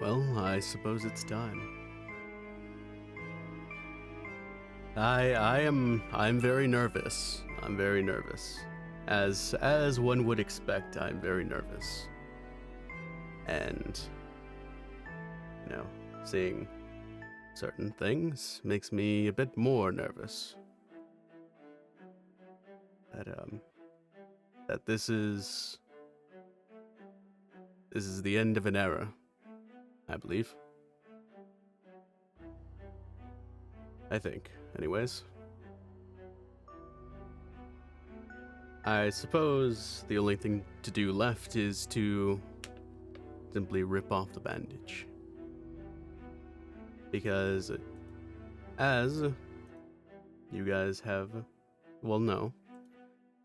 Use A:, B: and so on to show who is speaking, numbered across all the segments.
A: Well, I suppose it's time. I'm very nervous. I'm very nervous. As one would expect, I'm very nervous. And you know, seeing certain things makes me a bit more nervous. That that this is the end of an era, I believe. I think, anyways. I suppose the only thing to do left is to simply rip off the bandage. Because, as you guys have, well, no,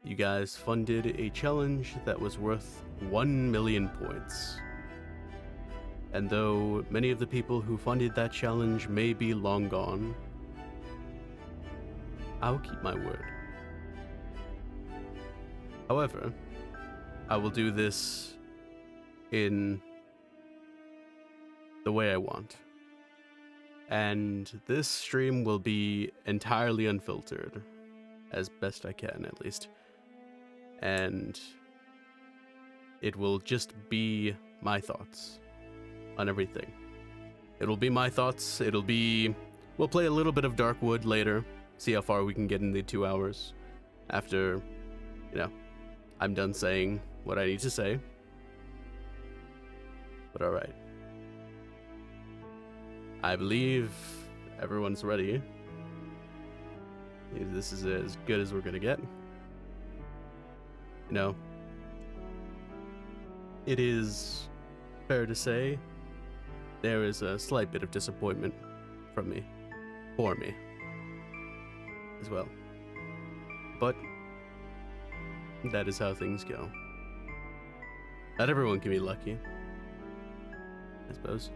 A: you guys funded a challenge that was worth 1 million points. And though many of the people who funded that challenge may be long gone, I'll keep my word. However, I will do this in the way I want. And this stream will be entirely unfiltered, as best I can at least. And it will just be my thoughts on everything. It'll be my thoughts, we'll play a little bit of Darkwood later, see how far we can get in the 2 hours after, I'm done saying what I need to say. But alright. I believe everyone's ready. This is as good as we're gonna get. It is fair to say there is a slight bit of disappointment for me, as well. But that is how things go. Not everyone can be lucky, I suppose.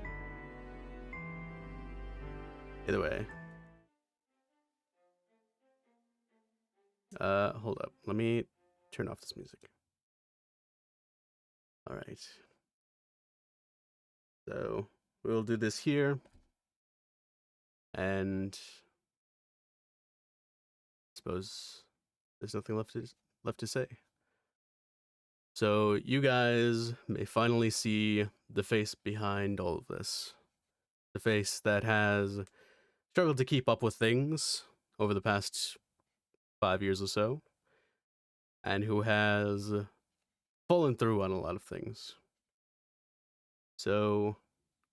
A: Either way. Hold up. Let me turn off this music. Alright. So, we'll do this here. And I suppose there's nothing left to say. So, you guys may finally see the face behind all of this. The face that has struggled to keep up with things over the past 5 years or so, and who has fallen through on a lot of things. So,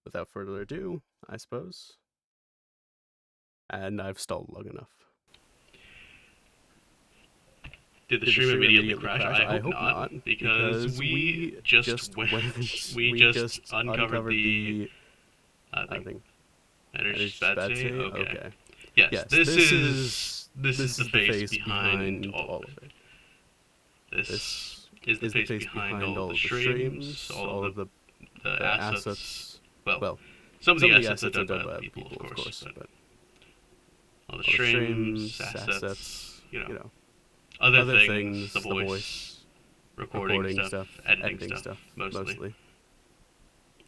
A: without further ado, I suppose. And I've stalled long enough.
B: Did the stream immediately crash? I hope not, because we just uncovered the thing. Energy spatsy? Okay. Yes, this is the face behind all of it. This is the face behind all the streams, all of the assets. Well, some of the assets are done by other people, of course, but all the streams, assets, other things, the voice, recording stuff, editing stuff, mostly.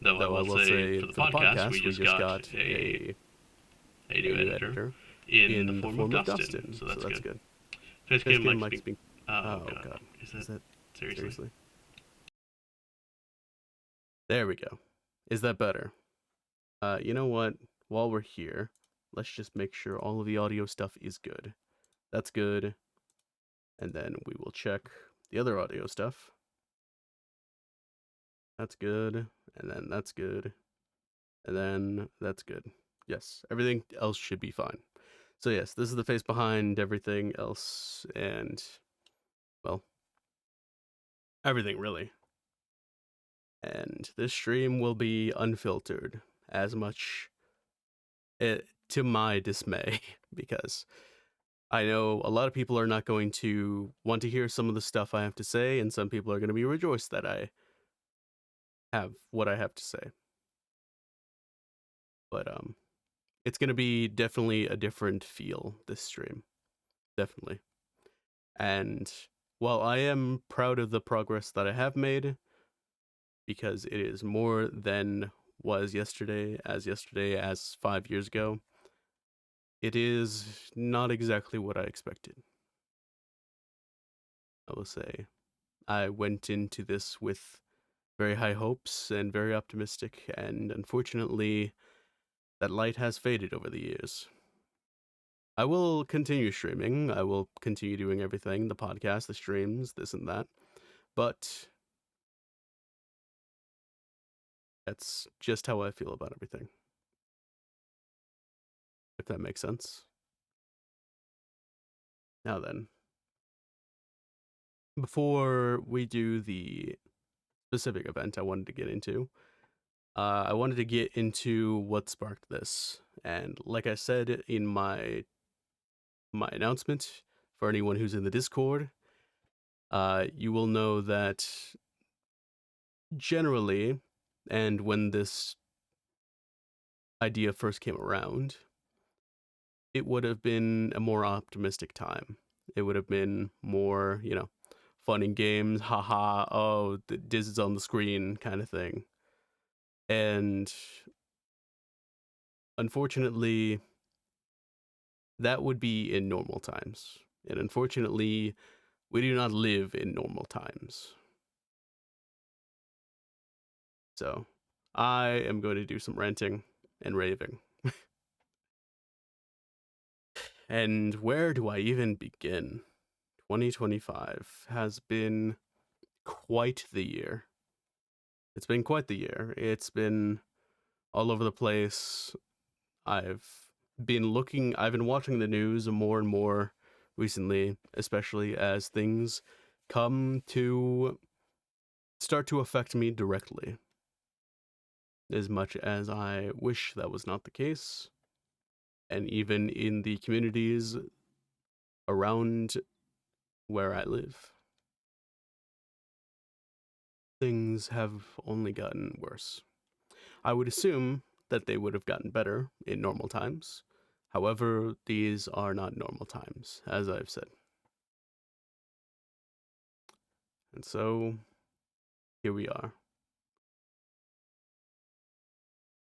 B: Though I will say, for the podcast, we just got a new editor in the form of Dustin, so that's good. Today's game might be... Oh, God. Is that seriously?
A: There we go. Is that better? You know what? While we're here, let's just make sure all of the audio stuff is good. That's good. And then we will check the other audio stuff. That's good. And then that's good. And then that's good. Yes, everything else should be fine. So yes, this is the face behind everything else, and, well, everything really. And this stream will be unfiltered, as much to my dismay, because I know a lot of people are not going to want to hear some of the stuff I have to say, and some people are going to be rejoiced that I have what I have to say. But it's going to be definitely a different feel, this stream. Definitely. And while I am proud of the progress that I have made, because it is more than was yesterday as 5 years ago, it is not exactly what I expected. I will say. I went into this with very high hopes and very optimistic, and unfortunately, that light has faded over the years. I will continue streaming. I will continue doing everything, the podcast, the streams, this and that. But that's just how I feel about everything. If that makes sense. Now then, before we do the specific event I wanted to get into, I wanted to get into what sparked this. And like I said in my announcement, for anyone who's in the Discord, you will know that generally, and when this idea first came around, it would have been a more optimistic time. It would have been more, fun and games, haha, oh, the Diz is on the screen kind of thing. And unfortunately, that would be in normal times. And unfortunately, we do not live in normal times. So I am going to do some ranting and raving. And where do I even begin? 2025 has been quite the year. It's been quite the year. It's been all over the place. I've been watching the news more and more recently, especially as things come to start to affect me directly. As much as I wish that was not the case, and even in the communities around where I live, things have only gotten worse. I would assume that they would have gotten better in normal times. However, these are not normal times, as I've said. And so, here we are.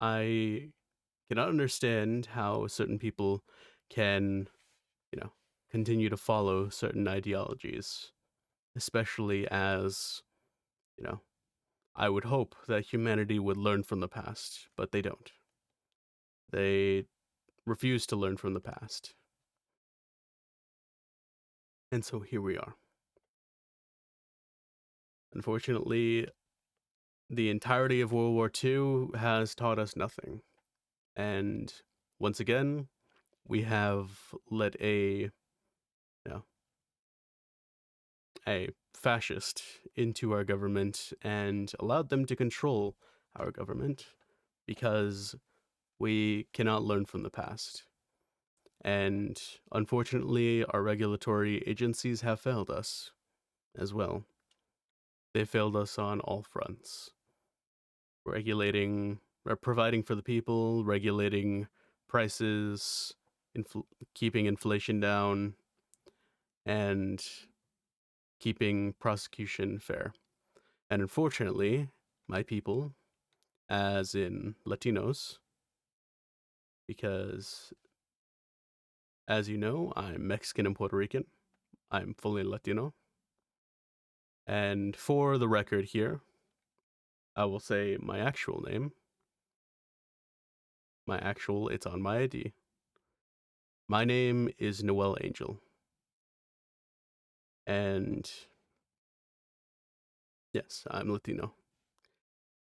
A: I cannot understand how certain people can, you know, continue to follow certain ideologies, especially as, you know, I would hope that humanity would learn from the past, but they don't. They refuse to learn from the past. And so here we are. Unfortunately, the entirety of World War II has taught us nothing. And once again, we have let know, a fascist into our government and allowed them to control our government because we cannot learn from the past. And unfortunately, our regulatory agencies have failed us as well. They failed us on all fronts. Regulating or providing for the people, regulating prices, keeping inflation down, and keeping prosecution fair. And unfortunately, my people, as in Latinos, because as you know, I'm Mexican and Puerto Rican, I'm fully Latino. And for the record here, I will say my actual name. It's on my ID. My name is Noel Angel. And yes, I'm Latino.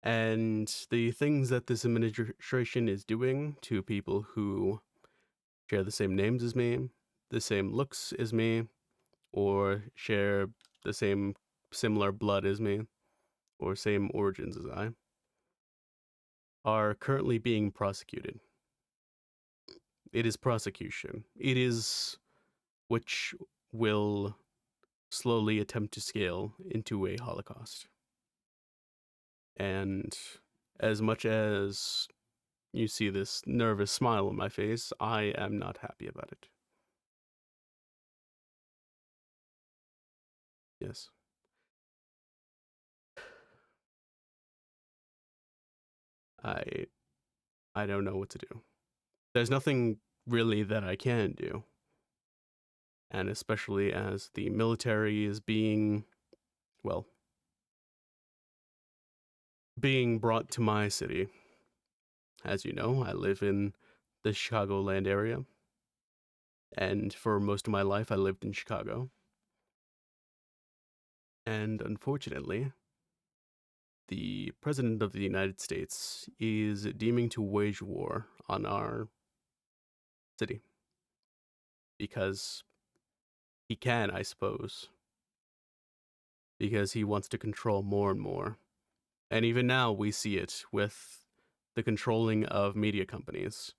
A: And the things that this administration is doing to people who share the same names as me, the same looks as me, or share the same similar blood as me, or same origins as I, are currently being prosecuted. It is prosecution. It is which will slowly attempt to scale into a Holocaust. And as much as you see this nervous smile on my face, I am not happy about it. Yes. I I don't know what to do. There's nothing really that I can do. And especially as the military is being, well, being brought to my city. As you know, I live in the Chicagoland area, and for most of my life I lived in Chicago. And unfortunately, the President of the United States is deeming to wage war on our city because he can, I suppose, because he wants to control more and more. And even now, we see it with the controlling of media companies.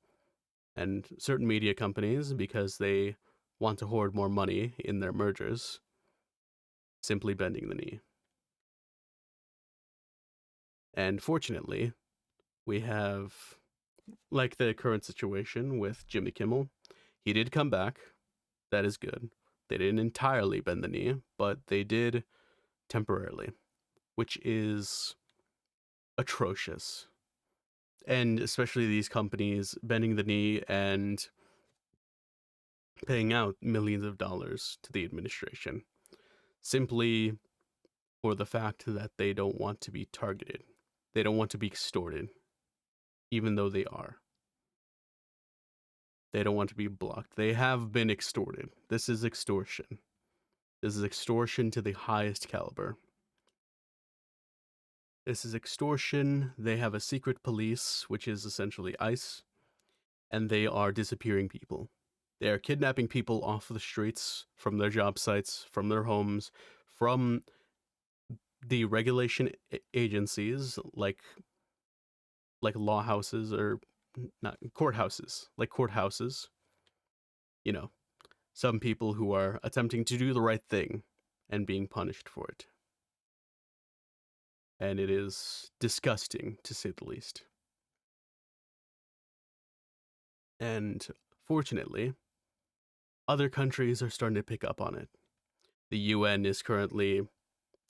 A: And certain media companies, because they want to hoard more money in their mergers, simply bending the knee. And fortunately, we have, like the current situation with Jimmy Kimmel, he did come back. That is good. They didn't entirely bend the knee, but they did temporarily, which is atrocious. And especially these companies bending the knee and paying out millions of dollars to the administration simply for the fact that they don't want to be targeted. They don't want to be extorted, even though they are. They don't want to be blocked. They have been extorted. This is extortion. This is extortion to the highest caliber. This is extortion. They have a secret police, which is essentially ICE, and they are disappearing people. They are kidnapping people off the streets, from their job sites, from their homes, from the regulation agencies like law houses or not courthouses, like courthouses. You know, some people who are attempting to do the right thing and being punished for it. And it is disgusting to say the least. And fortunately, other countries are starting to pick up on it. The UN is currently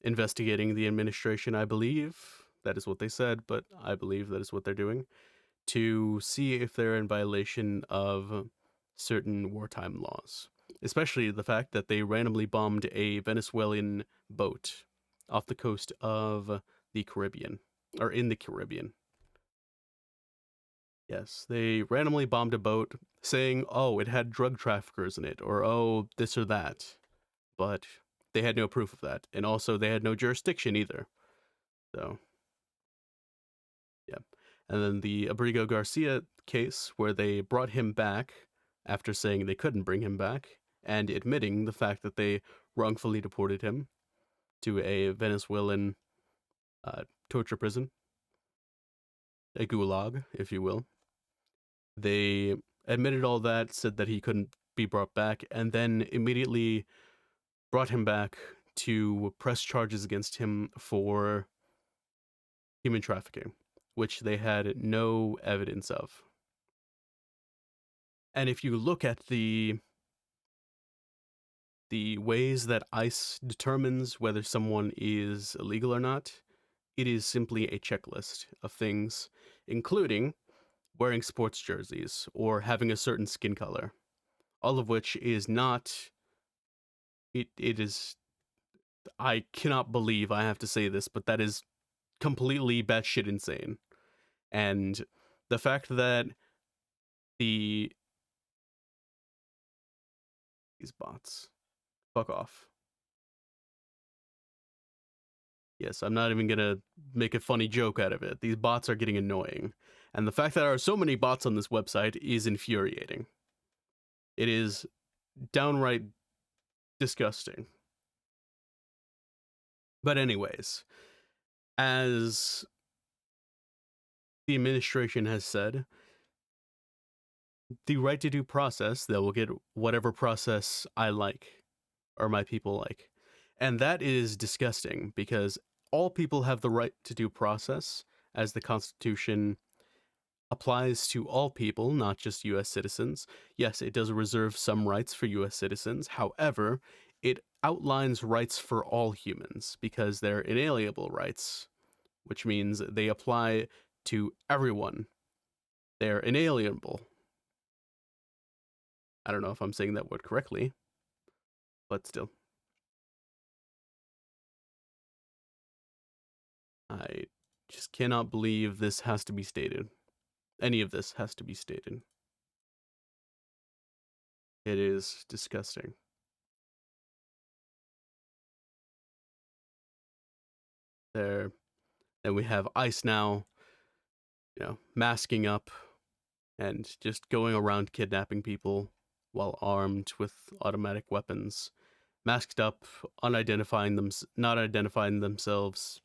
A: investigating the administration, I believe. That is what they said, but I believe that is what they're doing to see if they're in violation of certain wartime laws, especially the fact that they randomly bombed a Venezuelan boat off the coast of the Caribbean, or in the Caribbean. Yes, they randomly bombed a boat saying, oh, it had drug traffickers in it, or oh, this or that. But they had no proof of that. And also, they had no jurisdiction either. So, yeah. And then the Abrigo Garcia case, where they brought him back after saying they couldn't bring him back and admitting the fact that they wrongfully deported him to a Venezuelan torture prison, a gulag, if you will. They admitted all that, said that he couldn't be brought back, and then immediately brought him back to press charges against him for human trafficking, which they had no evidence of. And if you look at the ways that ICE determines whether someone is illegal or not, it is simply a checklist of things, including wearing sports jerseys or having a certain skin color, all of which is not. It is. I cannot believe I have to say this, but that is completely batshit insane. And the fact that the these bots fuck off. Yes, I'm not even gonna make a funny joke out of it. These bots are getting annoying. And the fact that there are so many bots on this website is infuriating. It is downright disgusting. But, anyways, as the administration has said, the right to due process, they will get whatever process I like or my people like. And that is disgusting because all people have the right to due process as the Constitution applies to all people, not just US citizens. Yes, it does reserve some rights for US citizens. However, it outlines rights for all humans because they're inalienable rights, which means they apply to everyone. They're inalienable. I don't know if I'm saying that word correctly, but still. I just cannot believe this has to be stated. Any of this has to be stated. It is disgusting. There, and we have ICE now, masking up and just going around kidnapping people while armed with automatic weapons, masked up, not identifying themselves,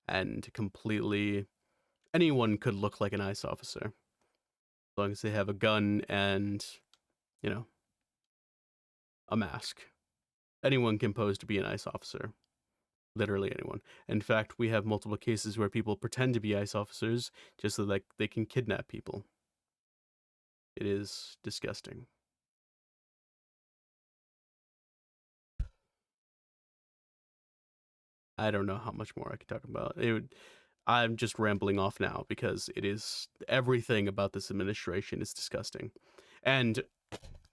A: and completely anyone could look like an ICE officer as long as they have a gun and a mask. Anyone can pose to be an ICE officer. Literally anyone. In fact, we have multiple cases where people pretend to be ICE officers just so that they can kidnap people. It is disgusting. I don't know how much more I could talk about. I'm just rambling off now because it is everything about this administration is disgusting. And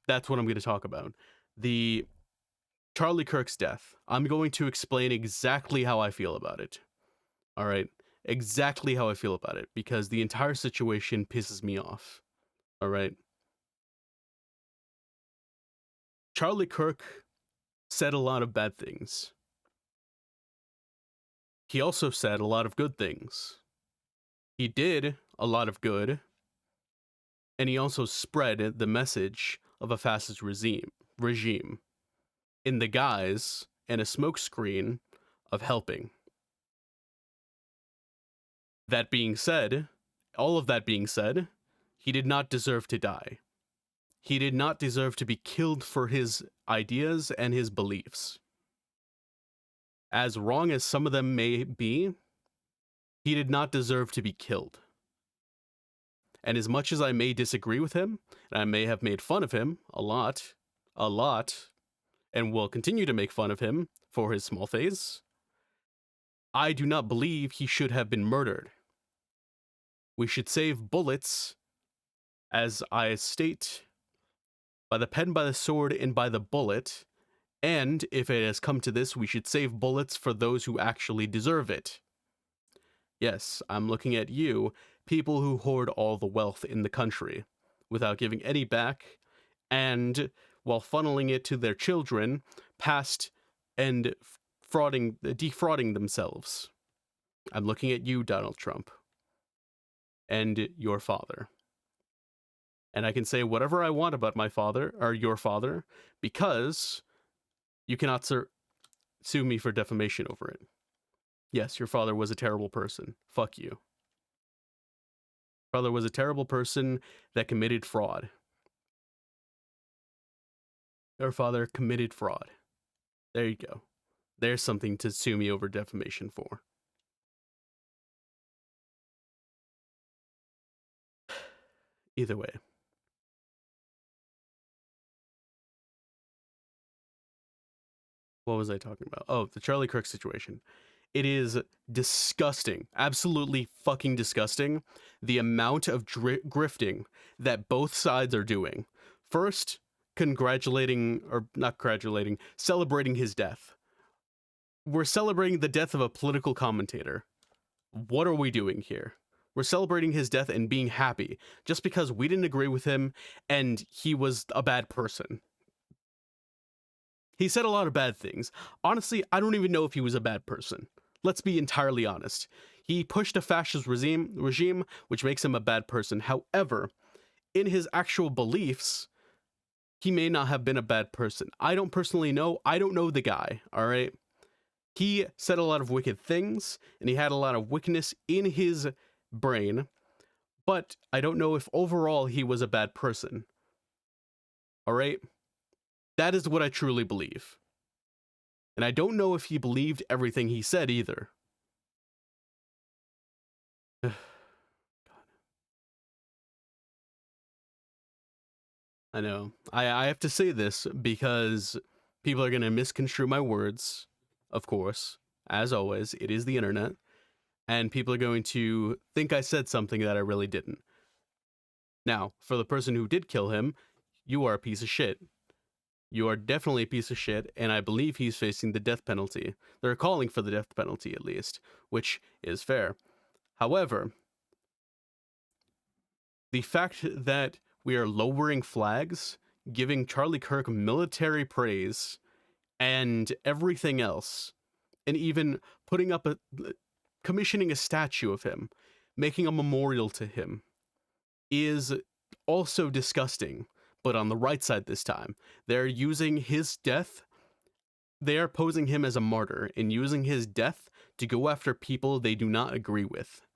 A: that's what I'm going to talk about. The Charlie Kirk's death. I'm going to explain exactly how I feel about it. All right. Exactly how I feel about it because the entire situation pisses me off. All right. Charlie Kirk said a lot of bad things. He also said a lot of good things. He did a lot of good, and he also spread the message of a fascist regime in the guise and a smokescreen of helping. That being said, all of that being said, he did not deserve to die. He did not deserve to be killed for his ideas and his beliefs. As wrong as some of them may be, he did not deserve to be killed. And as much as I may disagree with him, and I may have made fun of him a lot, and will continue to make fun of him for his small face, I do not believe he should have been murdered. We should save bullets, as I state, by the pen, by the sword, and by the bullet. And if it has come to this, we should save bullets for those who actually deserve it. Yes, I'm looking at you, people who hoard all the wealth in the country without giving any back, and while funneling it to their children, past and defrauding themselves. I'm looking at you, Donald Trump, and your father. And I can say whatever I want about my father, or your father, because you cannot sue me for defamation over it. Yes, your father was a terrible person. Fuck you. Father was a terrible person that committed fraud. Your father committed fraud. There you go. There's something to sue me over defamation for. Either way. What was I talking about? Oh, the Charlie Kirk situation. It is disgusting, absolutely fucking disgusting, the amount of grifting that both sides are doing. First, celebrating his death. We're celebrating the death of a political commentator. What are we doing here? We're celebrating his death and being happy just because we didn't agree with him and he was a bad person. He said a lot of bad things. Honestly, I don't even know if he was a bad person. Let's be entirely honest. He pushed a fascist regime, which makes him a bad person. However, in his actual beliefs, he may not have been a bad person. I don't personally know. I don't know the guy, all right? He said a lot of wicked things, and he had a lot of wickedness in his brain, but I don't know if overall he was a bad person. All right? That is what I truly believe. And I don't know if he believed everything he said either. I know. I have to say this because people are going to misconstrue my words, of course. As always, it is the internet. and people are going to think I said something that I really didn't. Now, for the person who did kill him, you are a piece of shit. You are definitely a piece of shit, and I believe he's facing the death penalty. They're calling for the death penalty, at least, which is fair. However, the fact that we are lowering flags, giving Charlie Kirk military praise, and everything else, and even putting up commissioning a statue of him, making a memorial to him, is also disgusting, but on the right side this time. They're using his death, they are posing him as a martyr and using his death to go after people they do not agree with.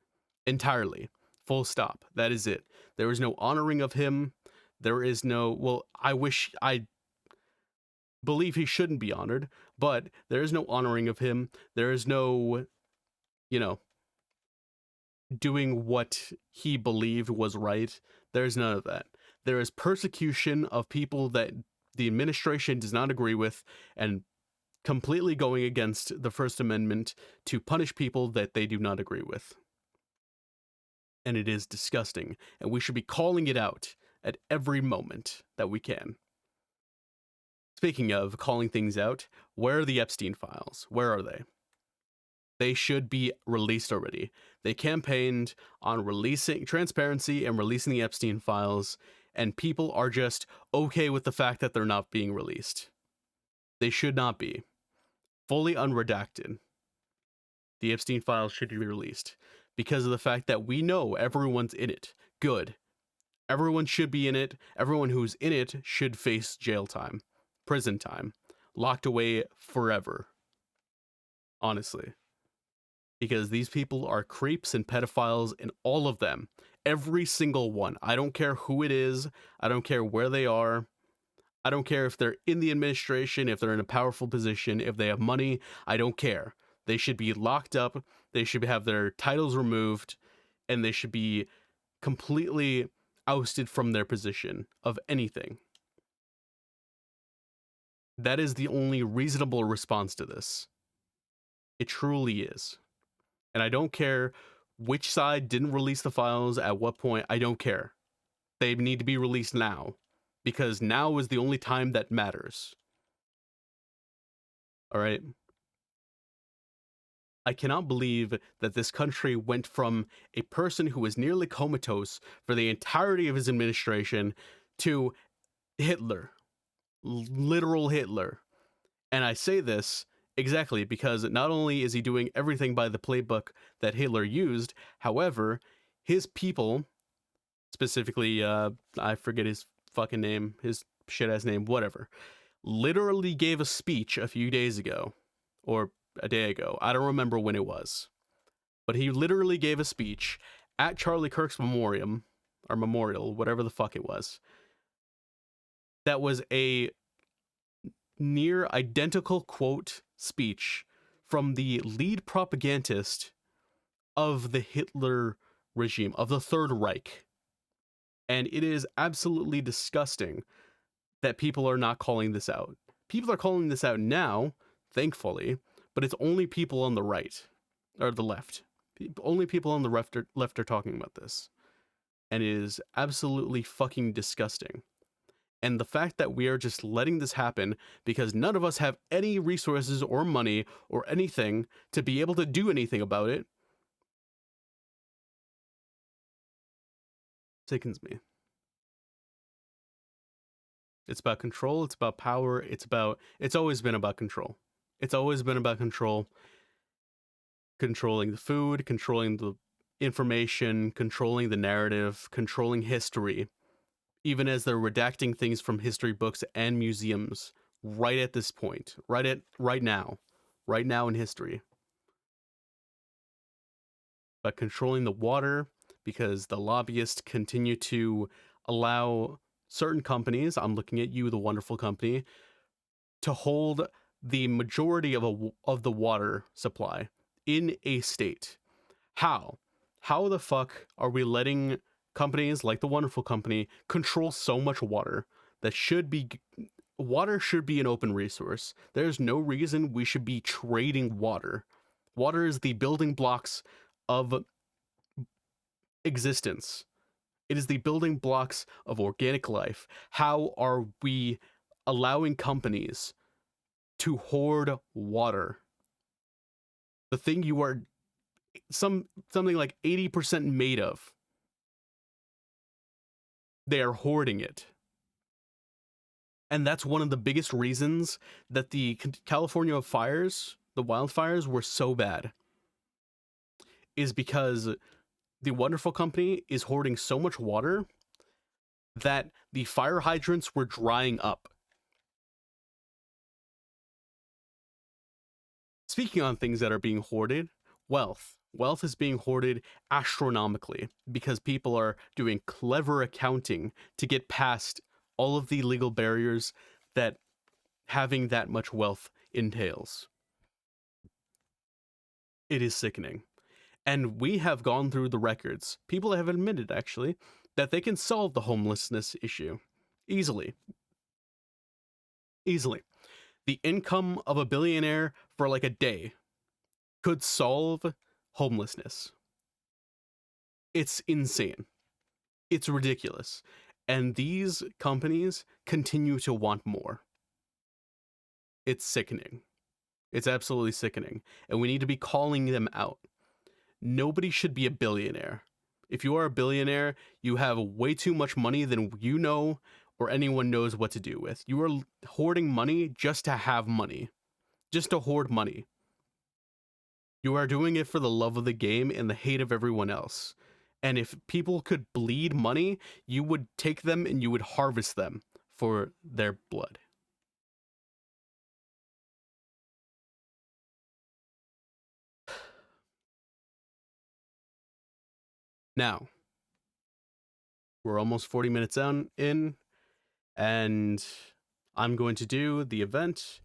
A: Entirely. Full stop. That is it. There is no honoring of him. There is no, well, I believe he shouldn't be honored, but there is no honoring of him. There is no, you know, doing what he believed was right. There's none of that. There is persecution of people that the administration does not agree with and completely going against the First Amendment to punish people that they do not agree with. And it is disgusting, and we should be calling it out at every moment that we can. Speaking of calling things out, where are the Epstein files? Where are they? They should be released already. They campaigned on releasing transparency and releasing the Epstein files, and people are just okay with the fact that they're not being released. They should not be. Fully unredacted. The Epstein files should be released because of the fact that we know everyone's in it. Good. Everyone should be in it. Everyone who's in it should face jail time, prison time, locked away forever. Honestly. Because these people are creeps and pedophiles, and all of them. Every single one. I don't care who it is. I don't care where they are. I don't care if they're in the administration, if they're in a powerful position, if they have money. I don't care. They should be locked up. They should have their titles removed, and they should be completely ousted from their position of anything. That is the only reasonable response to this. It truly is. And I don't care which side didn't release the files at what point. I don't care. They need to be released now, because now is the only time that matters. All right? I cannot believe that this country went from a person who was nearly comatose for the entirety of his administration to Hitler. Literal Hitler. And I say this exactly because not only is he doing everything by the playbook that Hitler used, however, his people, specifically, I forget his fucking name, his shit ass name, whatever, literally gave a speech a few days ago, or a day ago. I don't remember when it was. But he literally gave a speech at Charlie Kirk's memorial, whatever the fuck it was. That was a near identical quote speech from the lead propagandist of the Hitler regime, of the Third Reich. And it is absolutely disgusting that people are not calling this out. People are calling this out now, thankfully, but it's only people on the right, or the left. Only people on the left are talking about this. And it is absolutely fucking disgusting. And the fact that we are just letting this happen because none of us have any resources or money or anything to be able to do anything about it sickens me. It's about control, it's about power, it's always been about control. It's always been about control. Controlling the food, controlling the information, controlling the narrative, controlling history. Even as they're redacting things from history books and museums right at this point, right now in history. But controlling the water because the lobbyists continue to allow certain companies, I'm looking at you, the wonderful company, to hold the majority of the water supply in a state. How? How the fuck are we letting companies like the wonderful company control so much water that water should be an open resource? There's no reason we should be trading water. Water is the building blocks of existence. It is the building blocks of organic life. How are we allowing companies to hoard water? The thing you are something like 80% made of. They are hoarding it. And that's one of the biggest reasons that the California fires, the wildfires, were so bad. Is because the wonderful company is hoarding so much water that the fire hydrants were drying up. Speaking on things that are being hoarded, wealth. Wealth is being hoarded astronomically because people are doing clever accounting to get past all of the legal barriers that having that much wealth entails. It is sickening. And we have gone through the records. People have admitted, actually, that they can solve the homelessness issue easily. Easily. The income of a billionaire for like a day could solve homelessness. It's insane. It's ridiculous. And these companies continue to want more. It's sickening. It's absolutely sickening. And we need to be calling them out. Nobody should be a billionaire. If you are a billionaire, you have way too much money than you know or anyone knows what to do with. You are hoarding money just to have money, just to hoard money. You are doing it for the love of the game and the hate of everyone else. And if people could bleed money, you would take them and you would harvest them for their blood. Now, we're almost 40 minutes in, and I'm going to do the event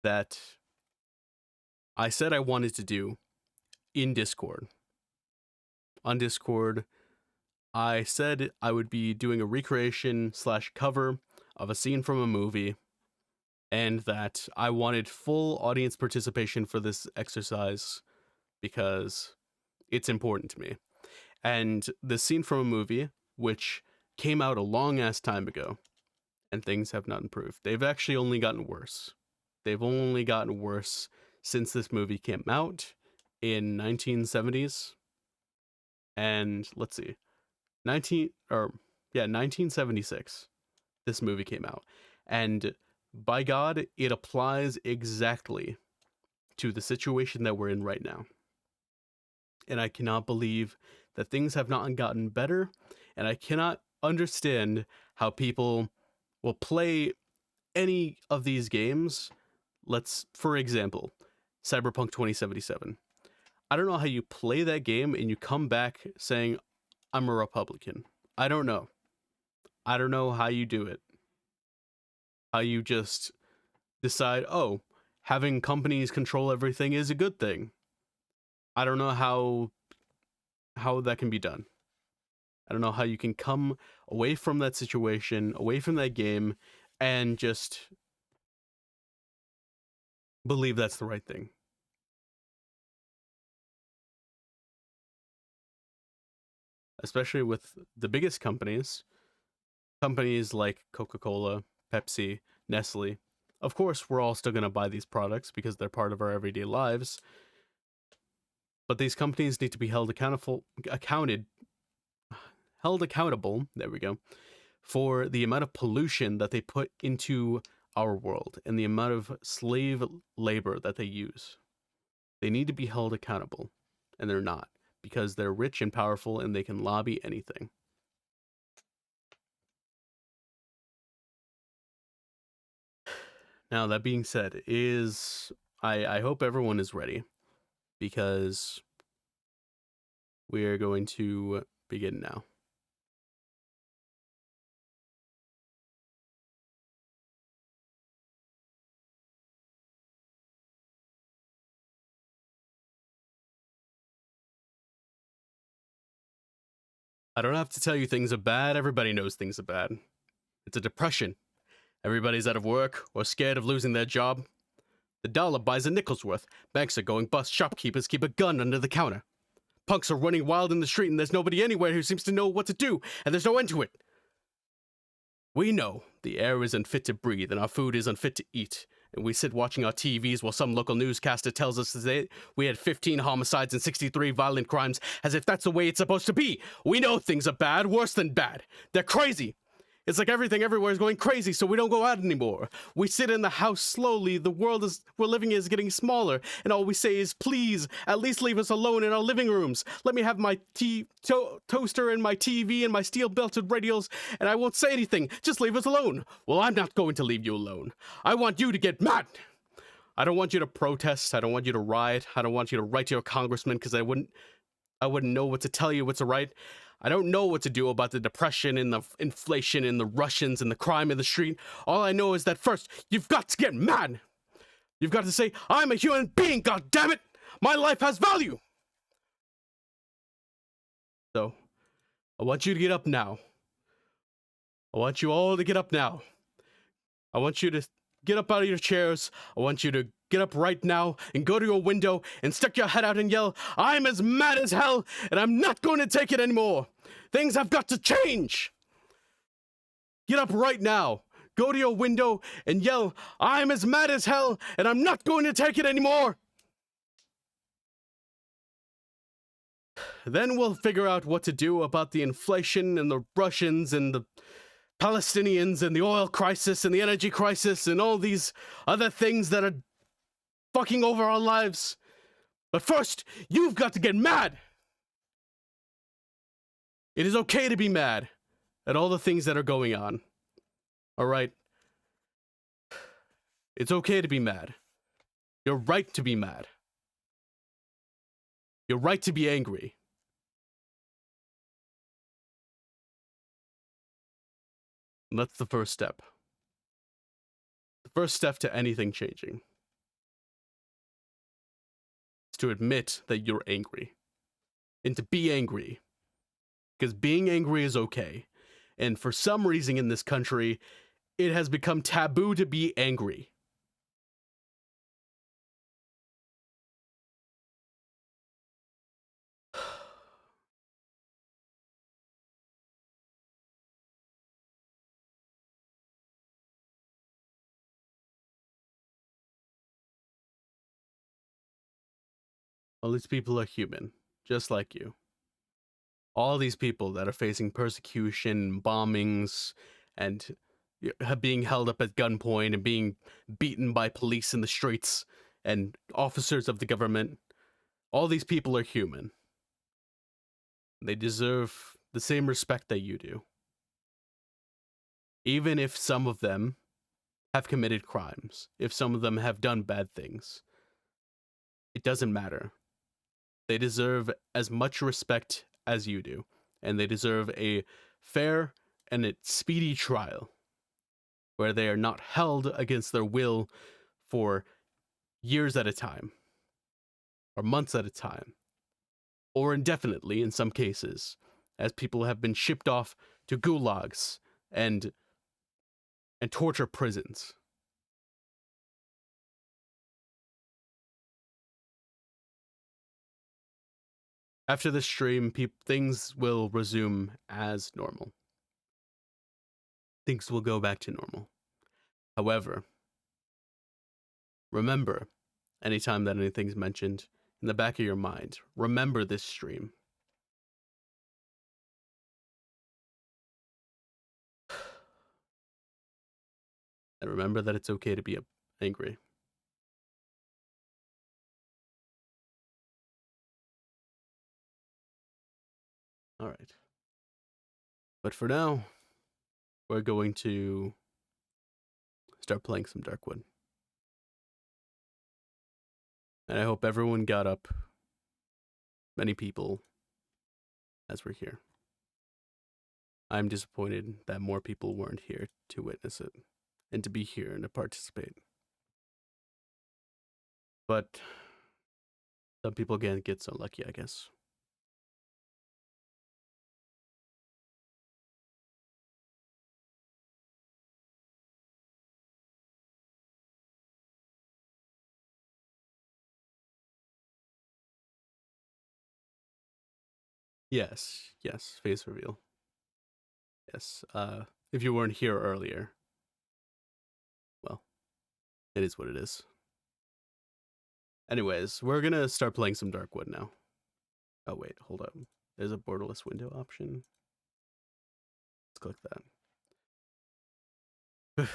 A: that I said I wanted to do in Discord. On Discord, I said I would be doing a recreation / cover of a scene from a movie, and that I wanted full audience participation for this exercise because it's important to me. And the scene from a movie, which came out a long ass time ago, and things have not improved. They've actually only gotten worse. They've only gotten worse since this movie came out in 1970s. And let's see, 1976. This movie came out, and by God, it applies exactly to the situation that we're in right now. And I cannot believe that things have not gotten better, and I cannot understand how people will play any of these games. For example, Cyberpunk 2077. I don't know how you play that game and you come back saying, I'm a Republican. I don't know. I don't know how you do it. How you just decide, oh, having companies control everything is a good thing. I don't know how that can be done. I don't know how you can come away from that situation, away from that game, and just believe that's the right thing. Especially with the biggest companies like Coca-Cola, Pepsi, Nestle. Of course, we're all still going to buy these products because they're part of our everyday lives. But these companies need to be held accountable, there we go, for the amount of pollution that they put into our world and the amount of slave labor that they use. They need to be held accountable, and they're not, because they're rich and powerful and they can lobby anything. Now, that being said, I hope everyone is ready, because we are going to begin now. I don't have to tell you things are bad. Everybody knows things are bad. It's a depression. Everybody's out of work or scared of losing their job. The dollar buys a nickel's worth. Banks are going bust. Shopkeepers keep a gun under the counter. punks are running wild in the street and there's nobody anywhere who seems to know what to do, and there's no end to it. We know the air is unfit to breathe and our food is unfit to eat, and we sit watching our TVs while some local newscaster tells us that we had 15 homicides and 63 violent crimes, as if that's the way it's supposed to be. We know things are bad, worse than bad. They're crazy. It's like everything everywhere is going crazy, so we don't go out anymore. We sit in the house slowly. The world we're living in is getting smaller, and all we say is, please, at least leave us alone in our living rooms. Let me have my toaster and my TV and my steel-belted radios, and I won't say anything. Just leave us alone. Well, I'm not going to leave you alone. I want you to get mad. I don't want you to protest. I don't want you to riot. I don't want you to write to your congressman, because I wouldn't know what to tell you, what to write. I don't know what to do about the depression and the inflation and the Russians and the crime in the street. All I know is that first, you've got to get mad. You've got to say, I'm a human being, God damn it! My life has value! So, I want you to get up now. I want you all to get up now. I want you to get up out of your chairs. I want you to get up right now and go to your window and stick your head out and yell, I'm as mad as hell, and I'm not going to take it anymore. Things have got to change. Get up right now. Go to your window and yell, I'm as mad as hell, and I'm not going to take it anymore. Then we'll figure out what to do about the inflation and the Russians and the Palestinians and the oil crisis and the energy crisis and all these other things that are fucking over our lives. But first, you've got to get mad. It is okay to be mad at all the things that are going on. All right? It's okay to be mad. You're right to be mad. You're right to be angry. And that's the first step. The first step to anything changing is to admit that you're angry. And to be angry. Because being angry is okay. And for some reason in this country, it has become taboo to be angry. All these people are human, just like you. All these people that are facing persecution, bombings, and being held up at gunpoint and being beaten by police in the streets and officers of the government, all these people are human. They deserve the same respect that you do. Even if some of them have committed crimes, if some of them have done bad things, it doesn't matter. They deserve as much respect as you do, and they deserve a fair and a speedy trial where they are not held against their will for years at a time, or months at a time, or indefinitely in some cases, as people have been shipped off to gulags and torture prisons. After this stream, things will resume as normal. Things will go back to normal. However, remember, anytime that anything's mentioned, in the back of your mind, remember this stream. And remember that it's okay to be angry. All right. But for now, we're going to start playing some Darkwood. And I hope everyone got up, many people, as we're here. I'm disappointed that more people weren't here to witness it, and to be here and to participate. But some people can't get so lucky, I guess. Yes, yes, face reveal. Yes. If you weren't here earlier, well, it is what it is. Anyways, we're gonna start playing some Darkwood now. Oh wait, hold up. There's a borderless window option. Let's click that.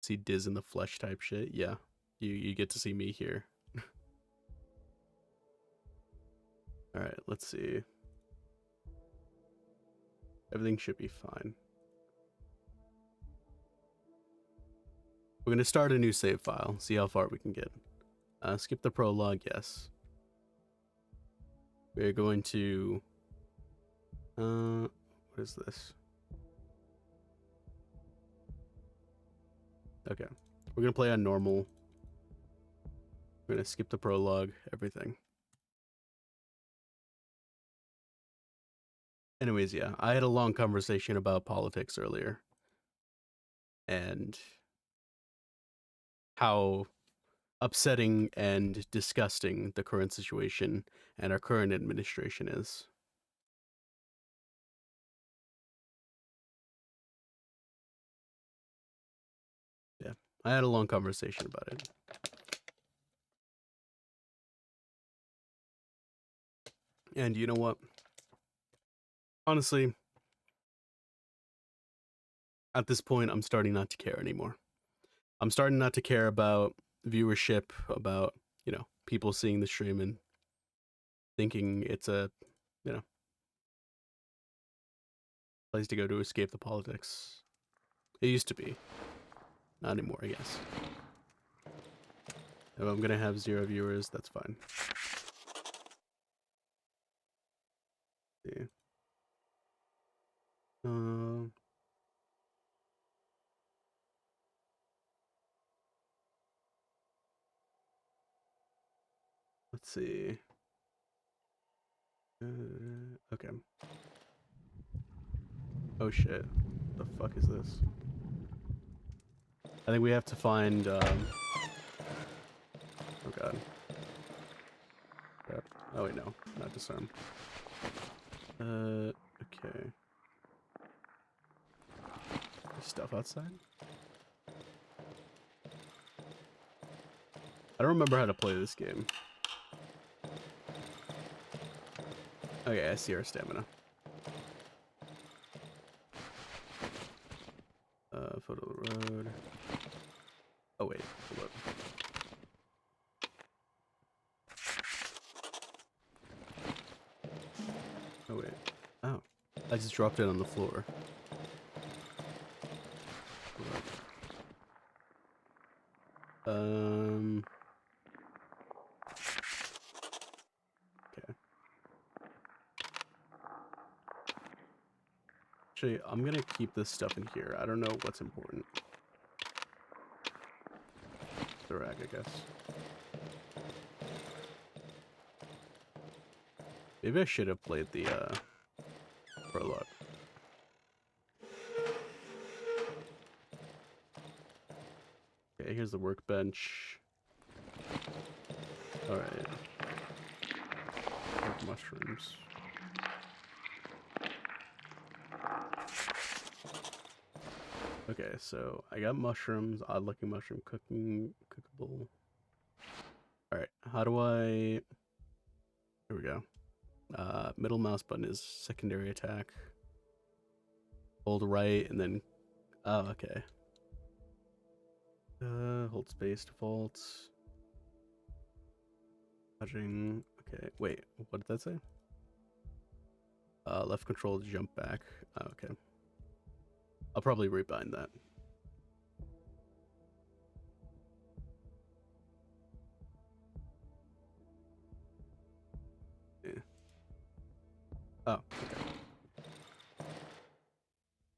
A: See Diz in the flesh type shit. Yeah, you get to see me here. All right, let's see. Everything should be fine. We're gonna start a new save file. See how far we can get. Skip the prologue. Yes. We're going to. What is this? Okay, we're gonna play on normal. We're gonna skip the prologue. Everything. Anyways, yeah, I had a long conversation about politics earlier and how upsetting and disgusting the current situation and our current administration is. Yeah, I had a long conversation about it. And you know what? Honestly, at this point, I'm starting not to care anymore. I'm starting not to care about viewership, about, people seeing the stream and thinking it's a, you know, place to go to escape the politics. It used to be. Not anymore, I guess. If I'm gonna have 0 viewers, that's fine. See. Um, let's see. Okay. Oh shit. The fuck is this? I think we have to find. Oh god. Crap. Oh wait, no, not disarm. Okay. There's stuff outside. I don't remember how to play this game. Okay, I see our stamina. Photo of the road. Oh wait, hold up. Oh wait. Oh, I just dropped it on the floor. Okay. Actually, I'm gonna keep this stuff in here. I don't know what's important. The rag, I guess. Maybe I should have played the prologue. Okay, here's the workbench. Alright. Mushrooms. Okay, so I got mushrooms, odd looking mushroom cookable. Alright, how do I... Here we go. Middle mouse button is secondary attack. Hold right and then... Oh, okay. Hold space, default. Dodging. Okay, wait, what did that say? Left control to jump back. Oh, okay. I'll probably rebind that. Yeah. Oh, okay.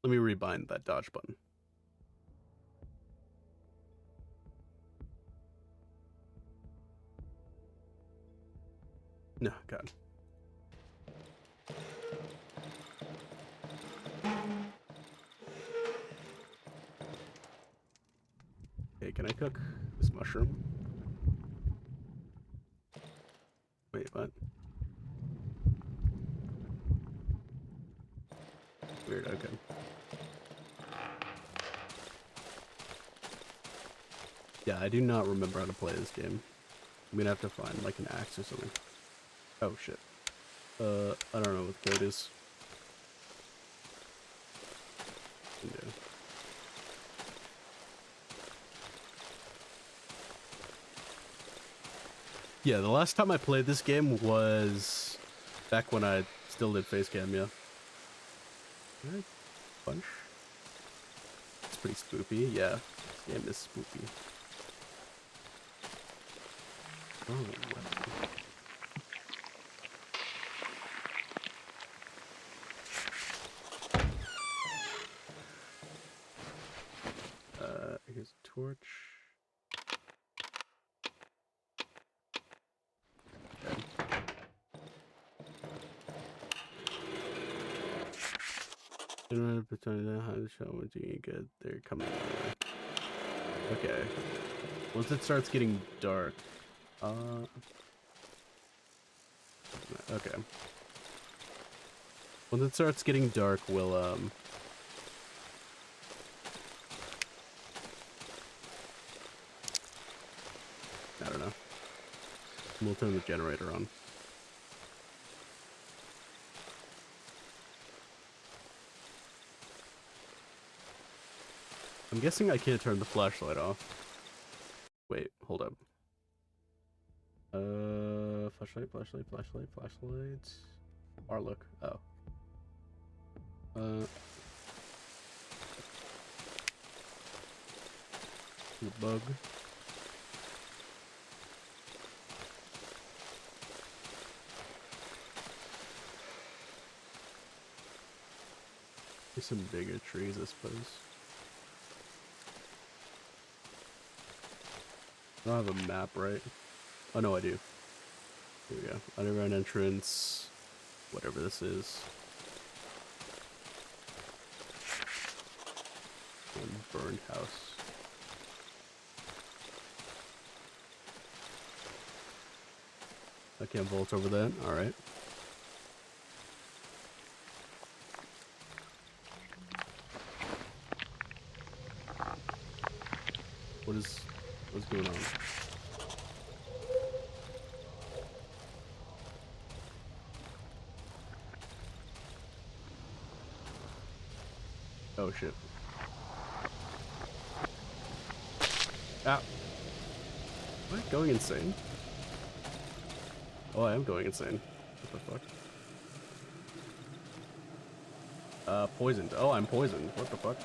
A: Let me rebind that dodge button. No, God. Okay, can I cook this mushroom? Weird, okay. Yeah, I do not remember how to play this game. I'm gonna have to find, like, an axe or something. Oh, shit. I don't know what the code is. Yeah. Yeah, the last time I played this game was back when I still did face cam, yeah. Alright, bunch. It's pretty spoopy, yeah. This game is spoopy. Oh, weapon. Here's a torch. Okay. In between the how to show what you get, they're coming. Okay. Once it starts getting dark, okay. Once it starts getting dark, we'll I don't know. We'll turn the generator on. I'm guessing I can't turn the flashlight off. Wait, hold up. Flashlight. Our look. Oh. The bug. There's some bigger trees, I suppose. I don't have a map, right? Oh, no, I do. Here we go. Underground entrance. Whatever this is. One burned house. I can't vault over that. Alright. What's going on? Oh shit. Ah. Am I going insane? Oh, I am going insane. What the fuck? Poisoned. Oh, I'm poisoned. What the fuck?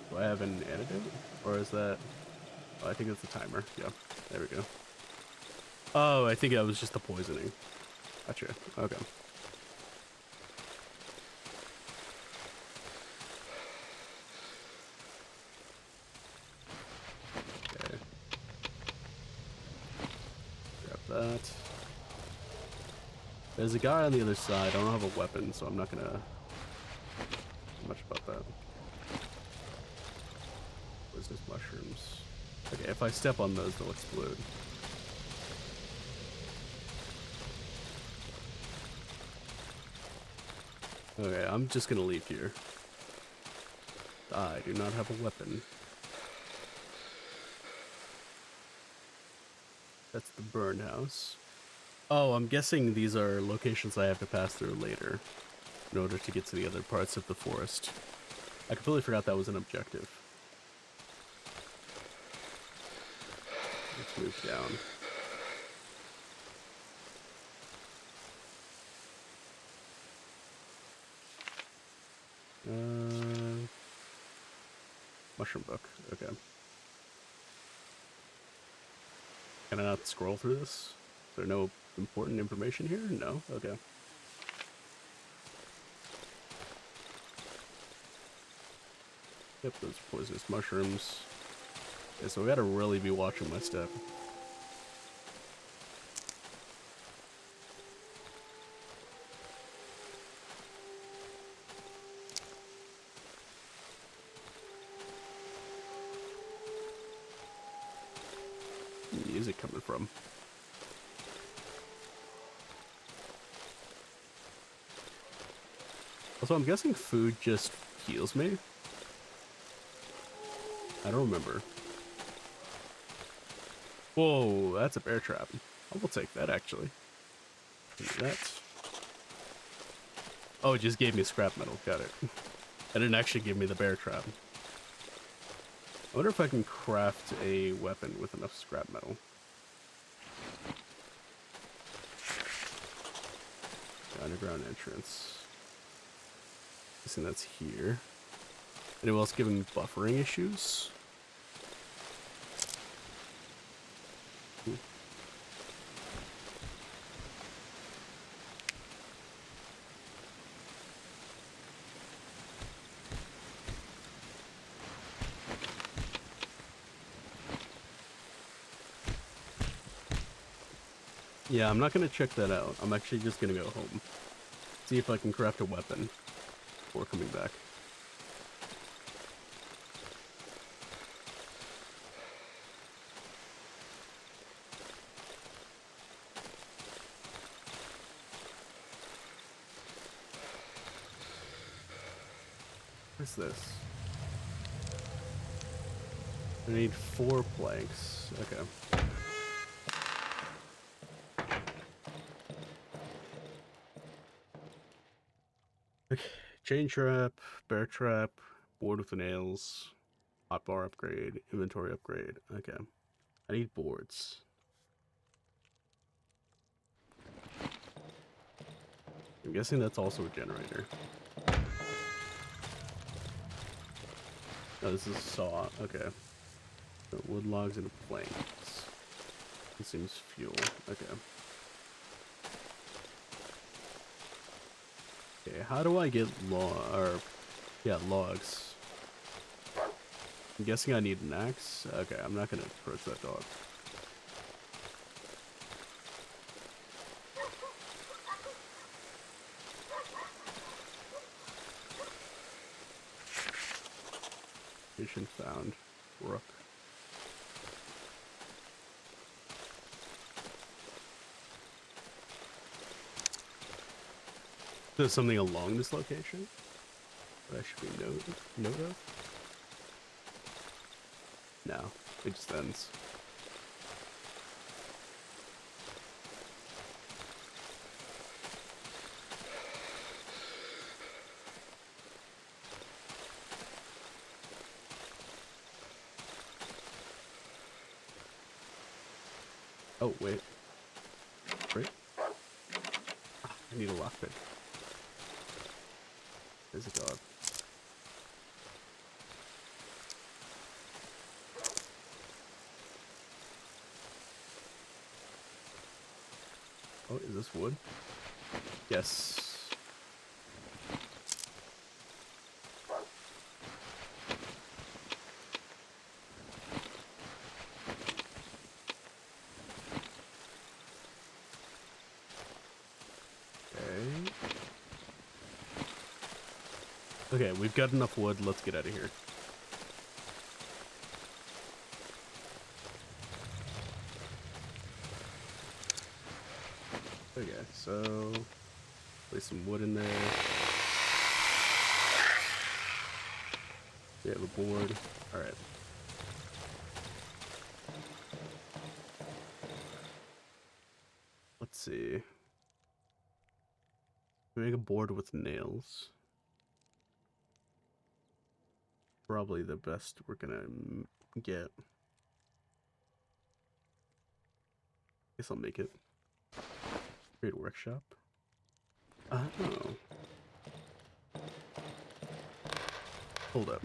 A: Do I have an antidote? Or is that... Oh, I think it's the timer. Yeah. There we go. Oh, I think that was just the poisoning. Gotcha. Okay. Okay. Grab that. There's a guy on the other side. I don't have a weapon, so I'm not gonna do much about that. Poisonous mushrooms. Okay, if I step on those, they'll explode. Okay, I'm just gonna leave here. I do not have a weapon. That's the burn house. Oh, I'm guessing these are locations I have to pass through later in order to get to the other parts of the forest. I completely forgot that was an objective. Let's move down. Mushroom book. Okay. Can I not scroll through this? Is there no important information here? No? Okay. Yep, those poisonous mushrooms. Okay, so we gotta really be watching my step. Where's the music coming from? Also, I'm guessing food just heals me. I don't remember. Whoa, that's a bear trap. I will take that, actually. That. Oh, it just gave me scrap metal. Got it. It didn't actually give me the bear trap. I wonder if I can craft a weapon with enough scrap metal. The underground entrance. Guessing that's here. Anyone else giving buffering issues? Ooh. Yeah, I'm not gonna check that out. I'm actually just gonna go home. See if I can craft a weapon before coming back. What's this? I need 4 planks. Okay. Okay. Chain trap, bear trap, board with nails, hotbar upgrade, inventory upgrade. Okay. I need boards. I'm guessing that's also a generator. Oh, this is a saw. Okay. So wood logs and planks. Consumes fuel. Okay. Okay, how do I get logs? I'm guessing I need an axe. Okay, I'm not gonna approach that dog. Mission found. Rook. There's something along this location that I should be note of? No, it just ends. Oh, wait. Right? Ah, I need a lockpick. There's a dog. Oh, is this wood? Yes. Okay. Okay, we've got enough wood. Let's get out of here. Okay, so place some wood in there. We have a board. All right. Let's see. Make a board with nails. Probably the best we're gonna get. Guess I'll make it. Create workshop. Oh. Hold up.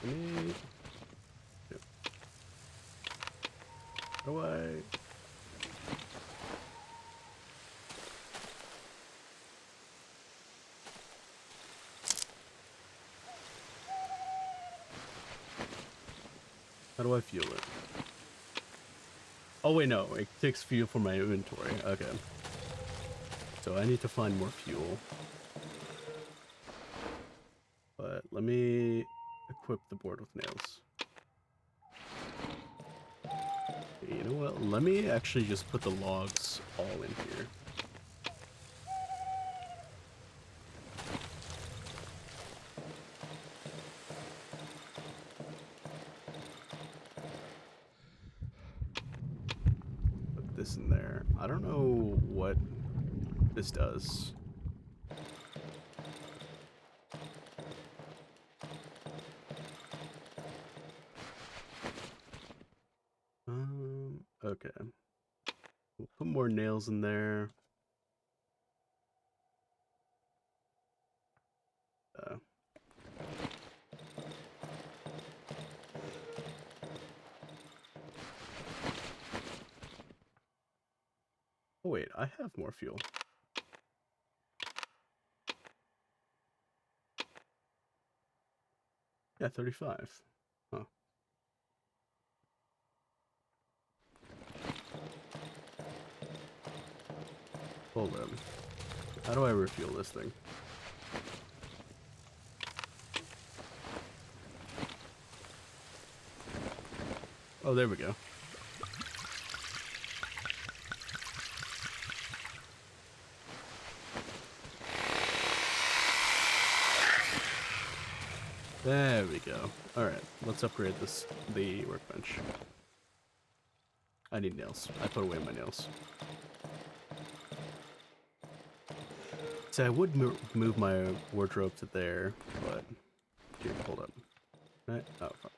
A: Let me... Yep. How do I... How do I fuel it? Oh wait, no. It takes fuel from my inventory. Okay. So I need to find more fuel. But let me equip the board with nails. Okay, you know what? Let me actually just put the logs all in here. this in there. I don't know what this does. Okay. We'll put more nails in there. Oh wait, I have more fuel. Yeah, 35. Huh. Hold on. How do I refuel this thing? Oh, there we go. There we go. Alright, let's upgrade the workbench. I need nails. I put away my nails. So I would move my wardrobe to there, but... Here, hold up. Right? Oh, fuck.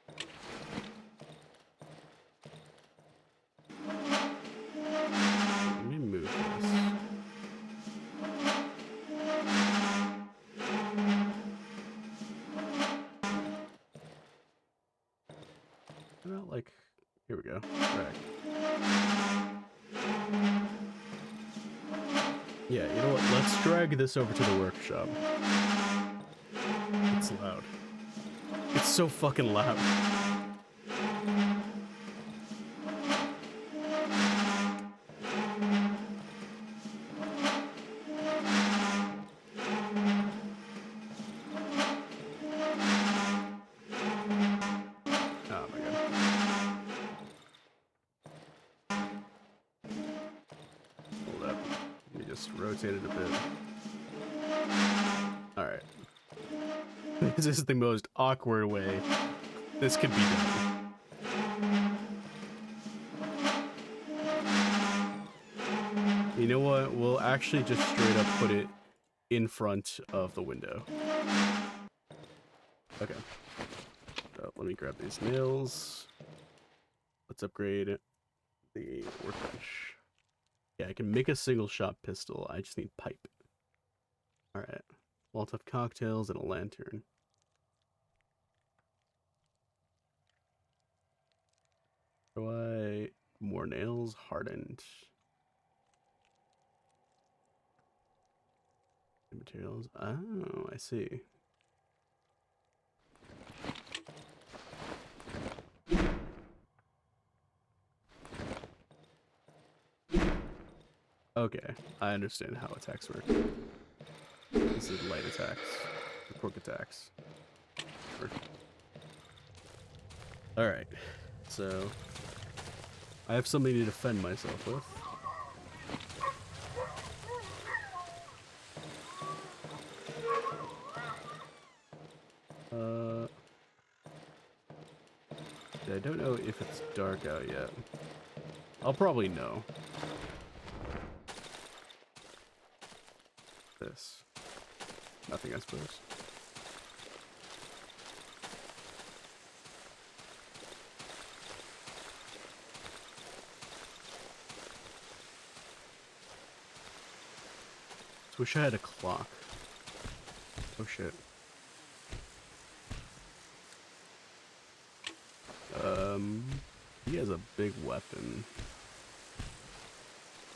A: Let me move this. Well, like... Here we go. Right. Yeah, you know what? Let's drag this over to the workshop. It's loud. It's so fucking loud. Oh my god. Hold up. Let me just rotate it a bit. Alright. This is the most awkward way this could be done. You know what? We'll actually just straight up put it in front of the window. Okay. So let me grab these nails. Let's upgrade the workbench. Yeah, I can make a single shot pistol. I just need pipe. Alright. Molotov cocktails and a lantern. Do I... More nails? Hardened. Materials. Oh, I see. Okay, I understand how attacks work. This is light attacks. Quick attacks. Alright, so... I have something to defend myself with. I don't know if it's dark out yet. I'll probably know. This. Nothing, I suppose. Just wish I had a clock. Oh shit. He has a big weapon.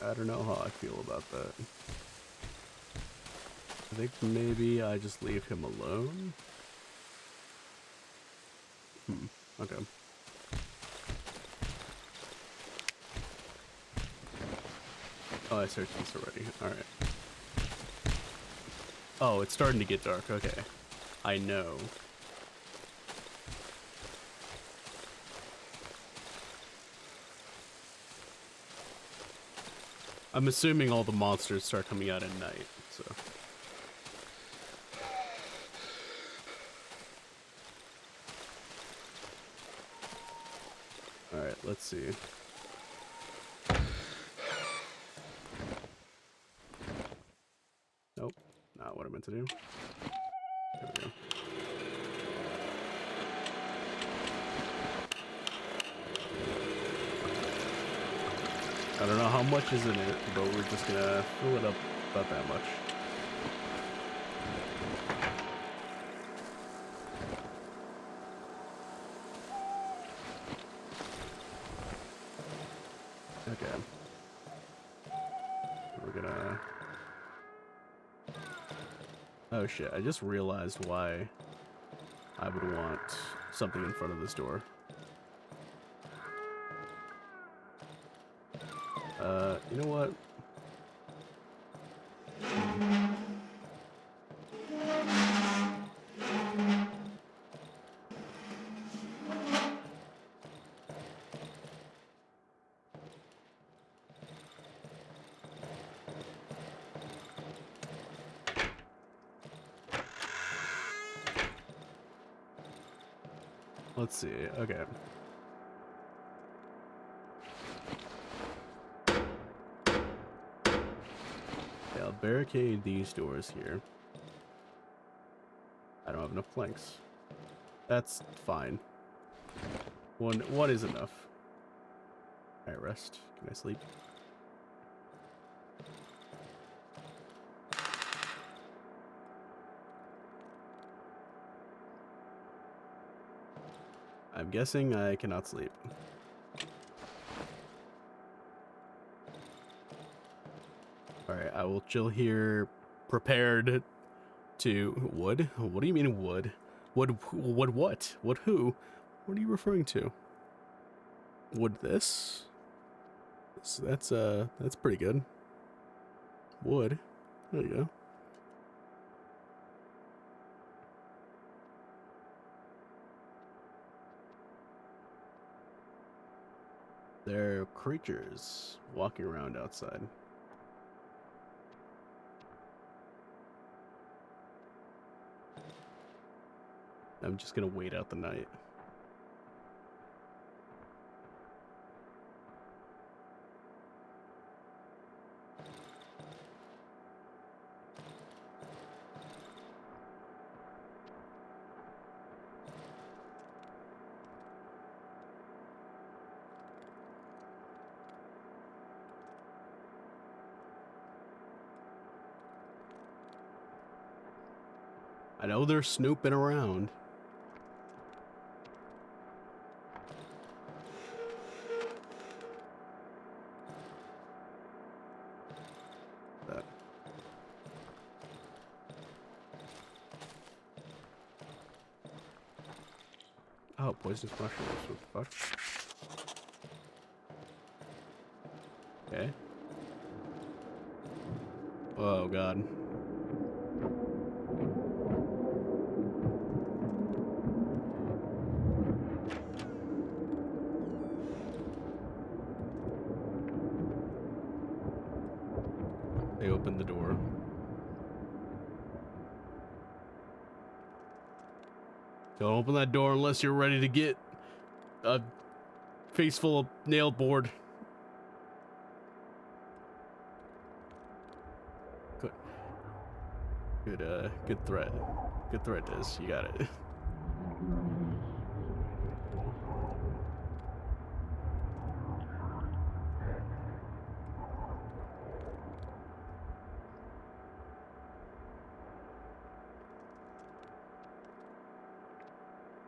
A: I don't know how I feel about that. I think maybe I just leave him alone. Okay. Oh, I searched this already. Alright. Oh, it's starting to get dark. Okay. I know. I'm assuming all the monsters start coming out at night, so... Alright, let's see. not what I meant to do. There we go. I don't know how much is in it, but we're just gonna fill it up about that much. Okay. We're gonna... Oh shit, I just realized why I would want something in front of this door. You know what? Let's see. Okay. Yeah, I'll barricade these doors here. I don't have enough planks. That's fine. One is enough. Alright, rest. Can I sleep? I'm guessing I cannot sleep. Alright, I will chill here, prepared to... Wood? What do you mean wood? Wood what? Wood who? What are you referring to? Wood this? That's pretty good. Wood. There you go. There are creatures walking around outside. I'm just gonna wait out the night. I know they're snooping around. That. Oh, poisonous mushrooms. What the fuck? Okay. Oh, God. They opened the door. Don't open that door unless you're ready to get a face full of nail board. Good threat. Good threat, Diz. You got it.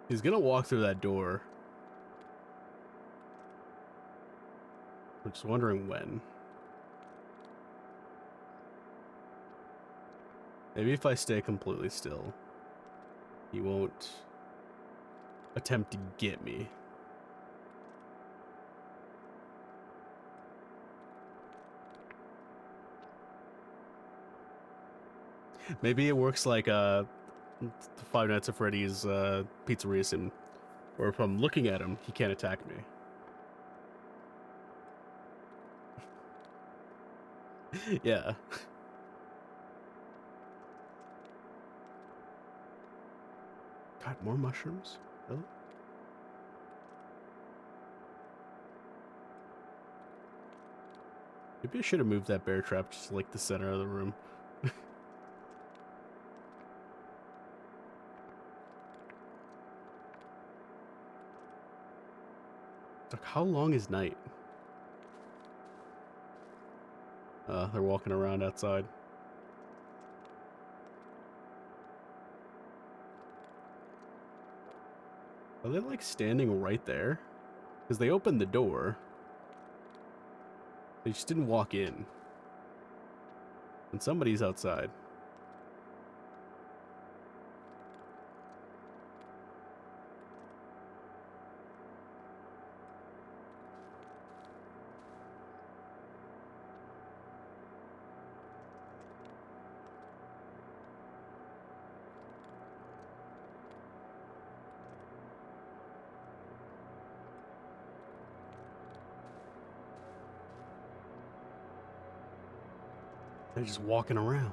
A: He's gonna walk through that door. I'm just wondering when. Maybe if I stay completely still, he won't attempt to get me. Maybe it works like the Five Nights at Freddy's pizzeria sim, where if I'm looking at him, he can't attack me. Yeah. God, more mushrooms? Really? Maybe I should have moved that bear trap just to like the center of the room. Like, how long is night? They're walking around outside. Are they like standing right there? Because they opened the door. They just didn't walk in. And somebody's outside. They're just walking around.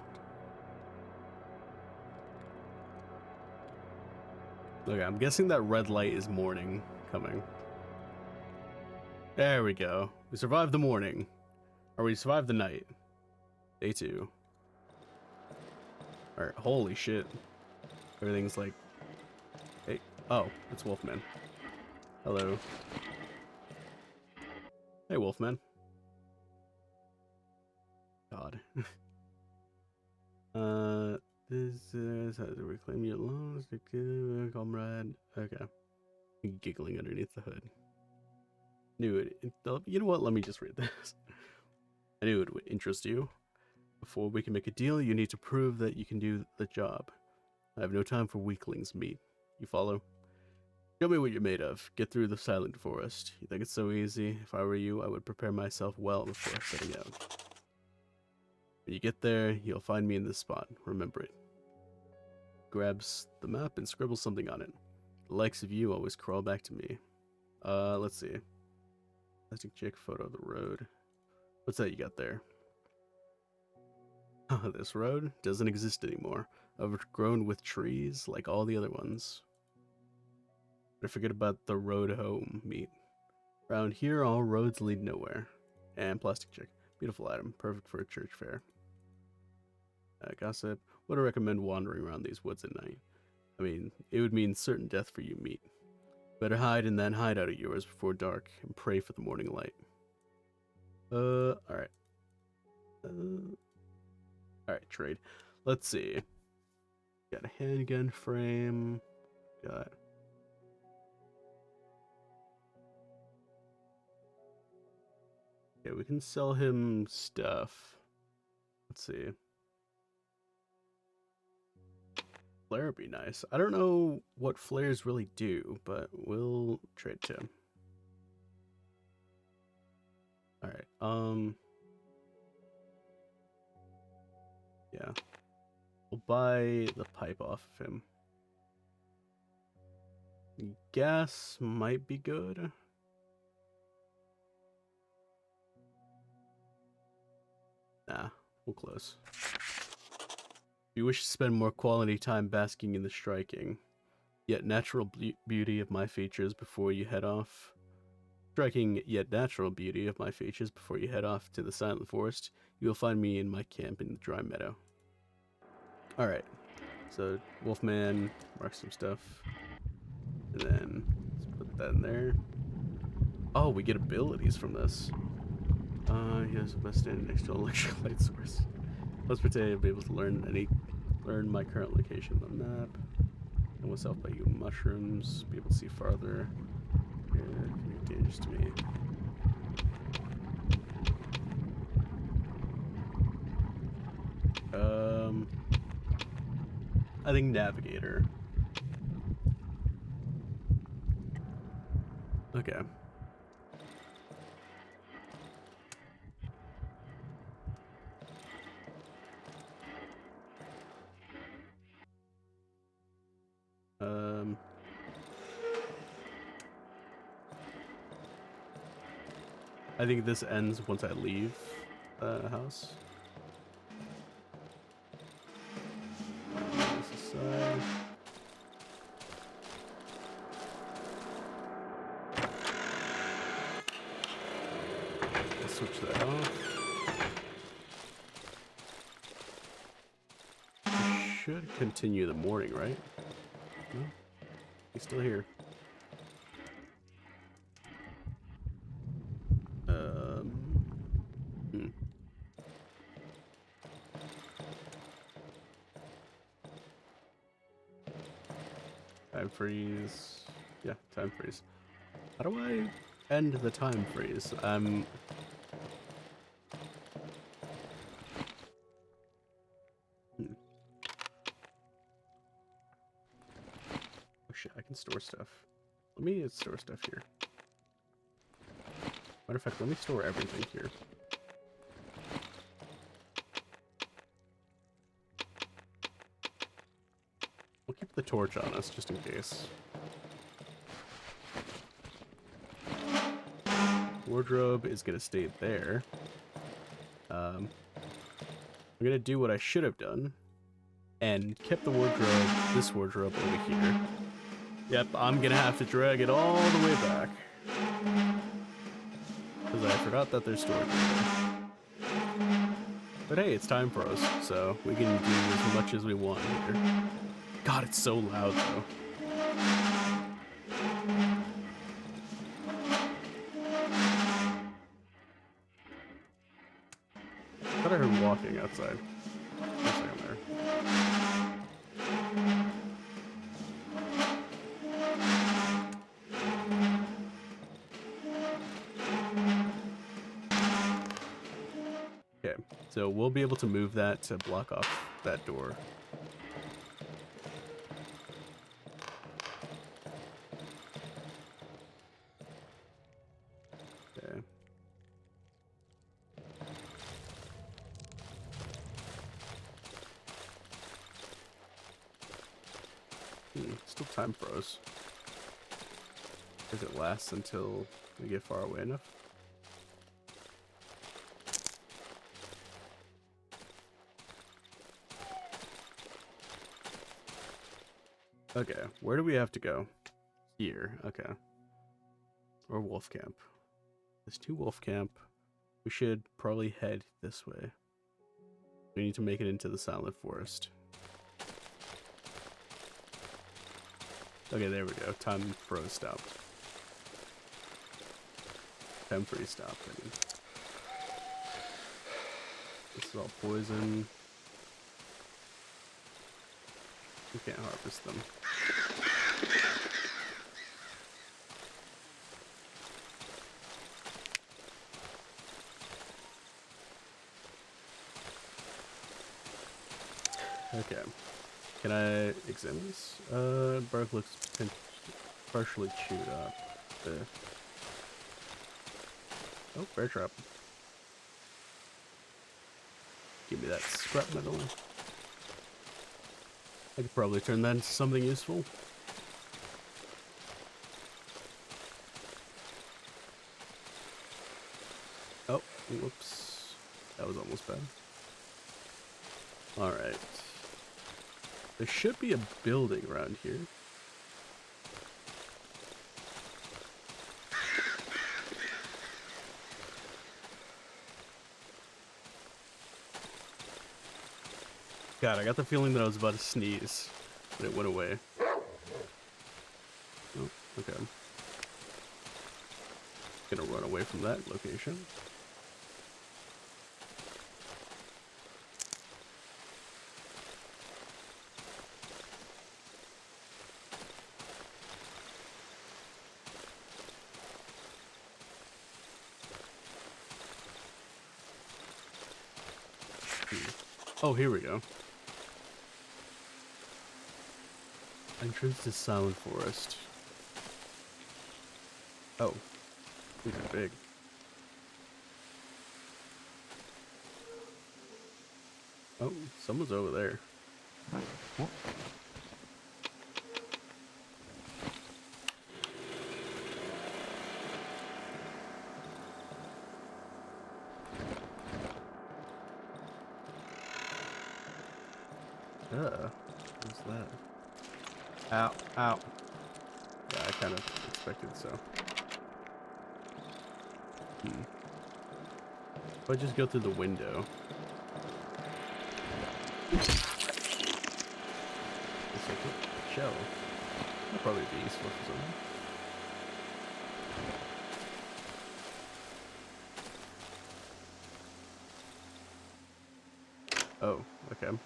A: Okay, I'm guessing that red light is morning coming. There we go. We survived the morning. Or we survived the night. Day 2. Alright, holy shit. Everything's like... Hey. Oh, it's Wolfman. Hello. Hey, Wolfman. God. This is how to reclaim your loans, comrade. Okay. Giggling underneath the hood. Knew it. You know what? Let me just read this. I knew it would interest you. Before we can make a deal, you need to prove that you can do the job. I have no time for weaklings, meat. You follow? Show me what you're made of. Get through the silent forest. You think it's so easy? If I were you, I would prepare myself well before setting out. When you get there, you'll find me in this spot. Remember it. Grabs the map and scribbles something on it. The likes of you always crawl back to me. Let's see. Plastic chick photo of the road. What's that you got there? This road doesn't exist anymore. Overgrown with trees like all the other ones. But forget about the road home, meat. Around here, all roads lead nowhere. And plastic chick. Beautiful item. Perfect for a church fair. Gossip. Would I recommend wandering around these woods at night? I mean, it would mean certain death for you, meat. Better hide in that hideout of yours before dark and pray for the morning light. Alright. Alright, trade. Let's see. Got a handgun frame. Got... Okay, we can sell him stuff. Let's see. Flare would be nice. I don't know what flares really do, but we'll trade to him. Alright, yeah. We'll buy the pipe off of him. Gas might be good. Nah, we'll close. If you wish to spend more quality time basking in the striking, yet natural beauty of my features before you head off. Striking yet natural beauty of my features before you head off to the silent forest, you will find me in my camp in the dry meadow. Alright, so Wolfman, mark some stuff. And then let's put that in there. Oh, we get abilities from this. Here's the best standing next to an electric light source. Let's pretend I'll be able to learn my current location on the map. And what's up by you mushrooms, be able to see farther. Here, can be dangerous to me. I think navigator. Okay. I think this ends once I leave the house. This is, let's switch that off. We should continue the morning, right? No? He's still here. Time freeze. Yeah, time freeze. How do I end the time freeze? Oh shit, I can store stuff. Let me store stuff here. Matter of fact, let me store everything here. We'll keep the torch on us just in case. Wardrobe is gonna stay there. I'm gonna do what I should have done and kept the wardrobe, this wardrobe over here. Yep, I'm gonna have to drag it all the way back. Because I forgot that there's storage there. But hey, it's time for us, so we can do as much as we want here. God, it's so loud though. I thought I heard walking outside. For a second there. Okay, so we'll be able to move that to block off that door. Okay. Still time froze. Does it last until we get far away enough? Okay, where do we have to go? Here, okay. Or wolf camp. There's 2 wolf camp. We should probably head this way. We need to make it into the Silent Forest. Okay, there we go. Time froze stopped. Time freeze stopped, I mean. This is all poison. We can't harvest them. Okay. Can I examine this? Bark looks partially chewed up. Oh, bear trap. Give me that scrap metal. I could probably turn that into something useful. Oh, whoops. That was almost bad. Alright. There should be a building around here. God, I got the feeling that I was about to sneeze, but it went away. Oh, okay. Gonna run away from that location. Oh, here we go. Entrance to Silent Forest. Oh, these are big. Oh, someone's over there. What? What's that? Ow, ow. Yeah, I kind of expected so. If I just go through the window. It's like a shell. That'll probably be useful for something. Oh, okay.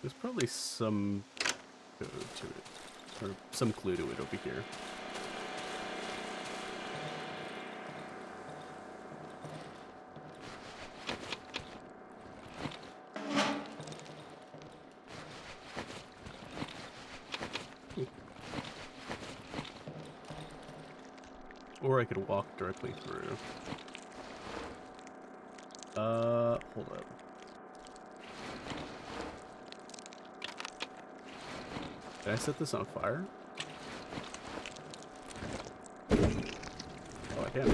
A: There's probably some code to it, or some clue to it over here. Or I could walk directly through. Hold up. Did I set this on fire? Oh, I can.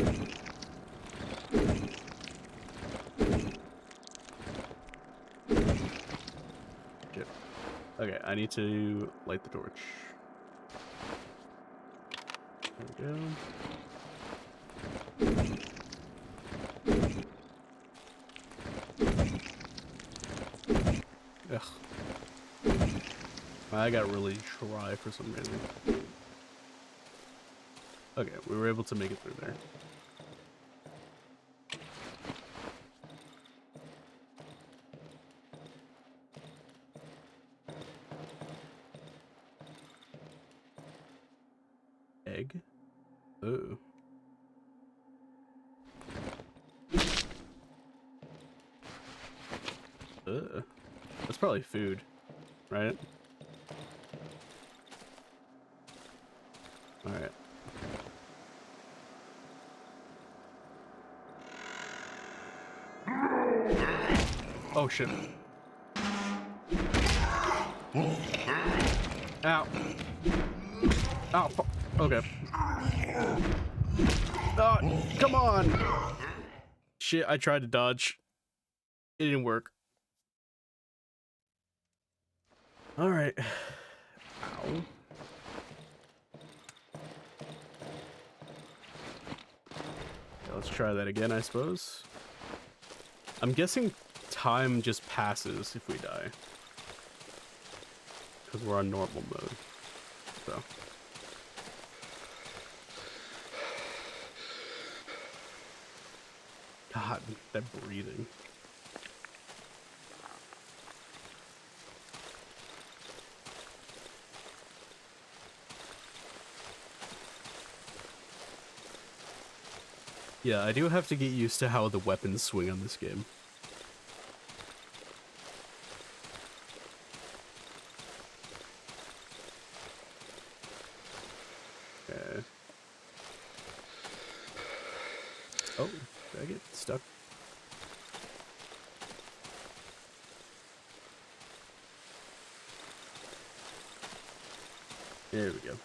A: Shit. Okay, I need to light the torch. There we go. Ugh. I got really dry for some reason. Okay, we were able to make it through there. Egg? Ooh. Ugh. That's probably food, right? Alright. Oh shit. Ow. Ow. Okay. Oh, come on! Shit, I tried to dodge. It didn't work. Alright. Ow. Okay, let's try that again, I suppose. I'm guessing time just passes if we die. Because we're on normal mode. So. God, that breathing. Yeah, I do have to get used to how the weapons swing on this game. Okay. Oh, did I get stuck? There we go.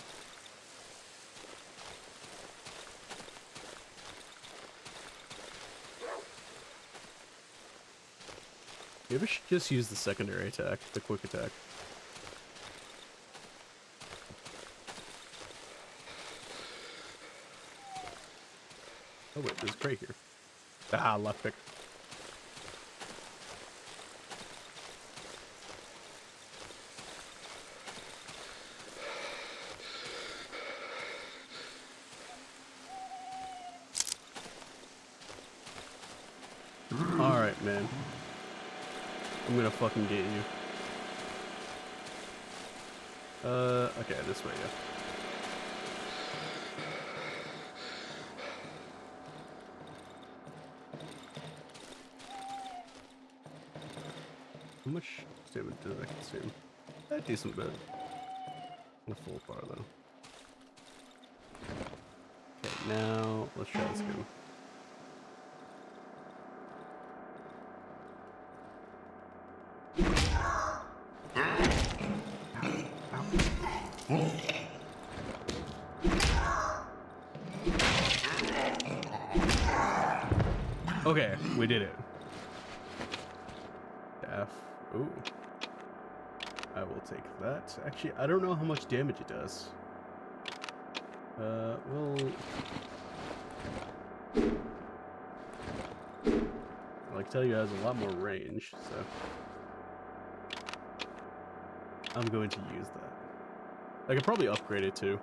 A: Maybe I should just use the secondary attack, the quick attack. Oh wait, there's a crate here. Ah, left pick. Alright, man. I'm gonna fucking get you. Okay, this way, yeah. How much damage did I consume? A decent bit. A full bar, though. Okay, now let's try this again. Okay, we did it. F. Ooh. I will take that. Actually, I don't know how much damage it does. Well... I can tell you it has a lot more range, so... I'm going to use that. I could probably upgrade it too.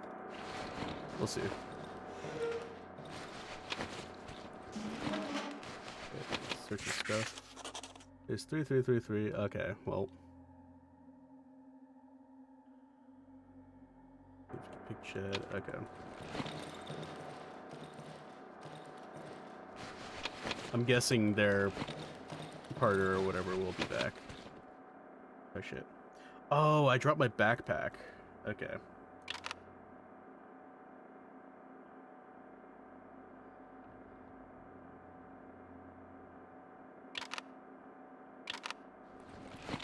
A: We'll see. Okay, search your stuff. It's 3333. Okay, well. Pig shed. Okay. I'm guessing their partner or whatever will be back. Oh shit. Oh, I dropped my backpack. Okay.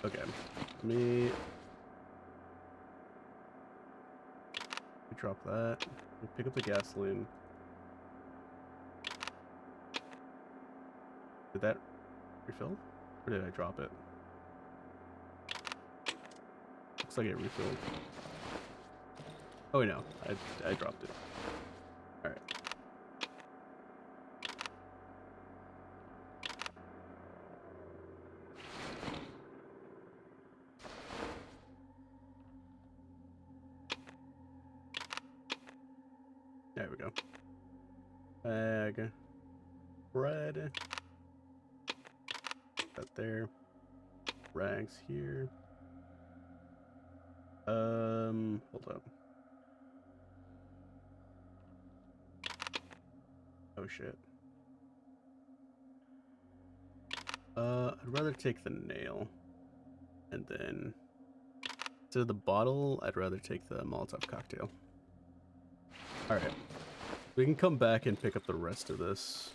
A: Okay. Let me drop that. Pick up the gasoline. Did that refill? Or did I drop it? Looks like it refilled. Oh wait, no. I dropped it. Alright. There we go. Bag. Bread. That there. Rags here. Hold up. Oh shit. I'd rather take the nail. And then instead of the bottle, I'd rather take the Molotov cocktail. Alright. We can come back and pick up the rest of this.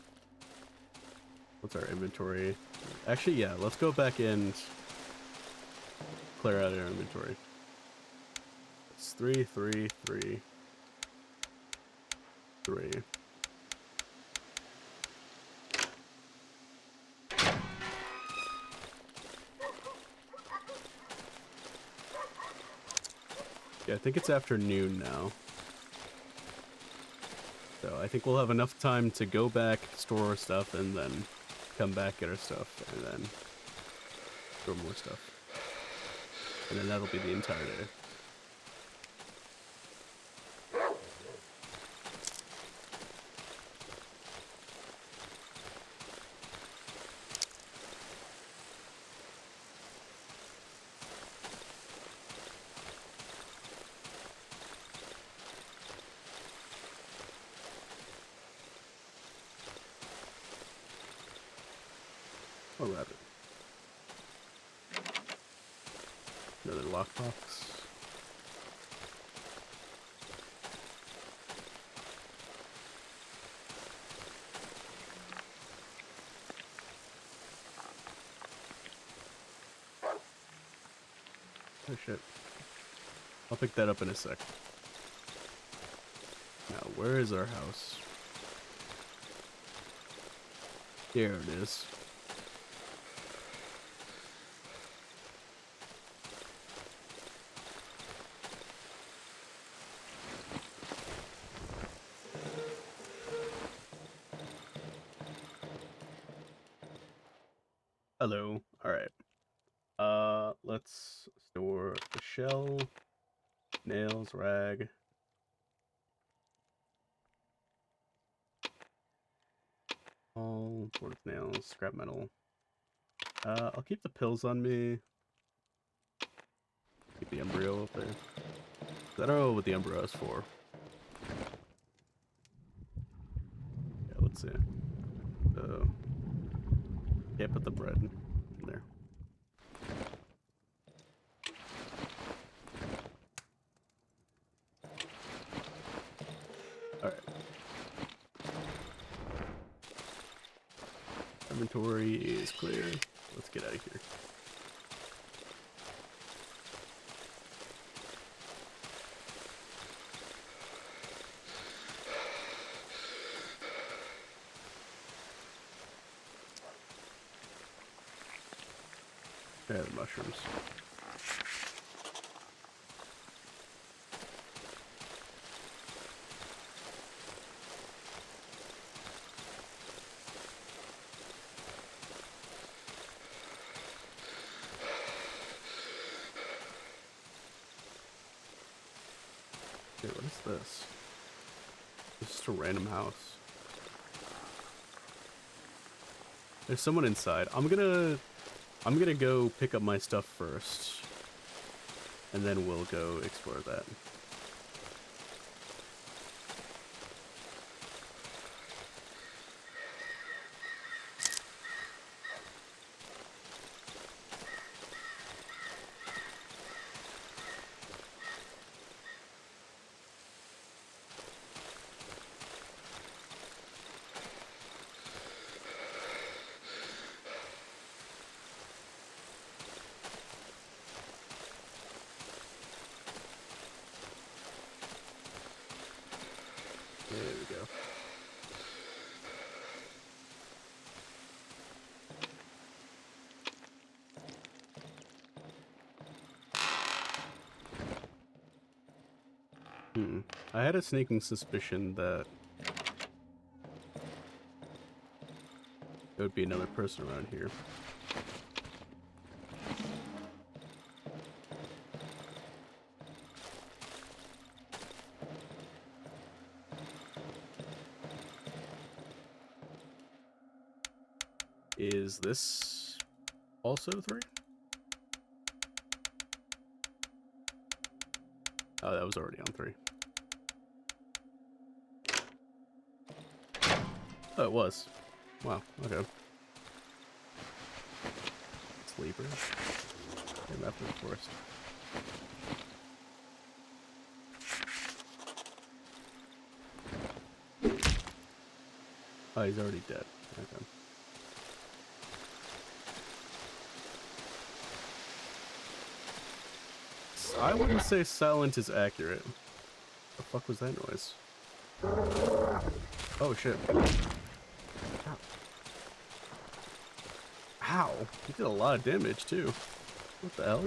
A: What's our inventory? Actually, yeah, let's go back and clear out our inventory. It's 3, 3, 3, 3. Yeah, I think it's afternoon now. So I think we'll have enough time to go back, store our stuff, and then come back, get our stuff, and then store more stuff. And then that'll be the entire day. Oh, rabbit. Another lockbox. Oh shit. I'll pick that up in a sec. Now, where is our house? Here it is. Hello. Alright. Let's store the shell, nails, rag. All board of nails, scrap metal. I'll keep the pills on me. Keep the embryo up there. I don't know what the embryo is for. Yeah, let's see. Can't put the bread in there. Alright. Inventory is clear. Let's get out of here. Yeah, the mushrooms. Okay, what is this? It's just a random house. There's someone inside. I'm gonna I'm gonna go pick up my stuff first, and then we'll go explore that. There we go. I had a sneaking suspicion that there would be another person around here. Is this also 3? Oh, that was already on 3. Oh, it was. Wow, okay. Sleeper. Came after the forest. Oh, he's already dead. Okay. I wouldn't say silent is accurate. The fuck was that noise? Oh shit. Ow. Ow! You did a lot of damage too. What the hell?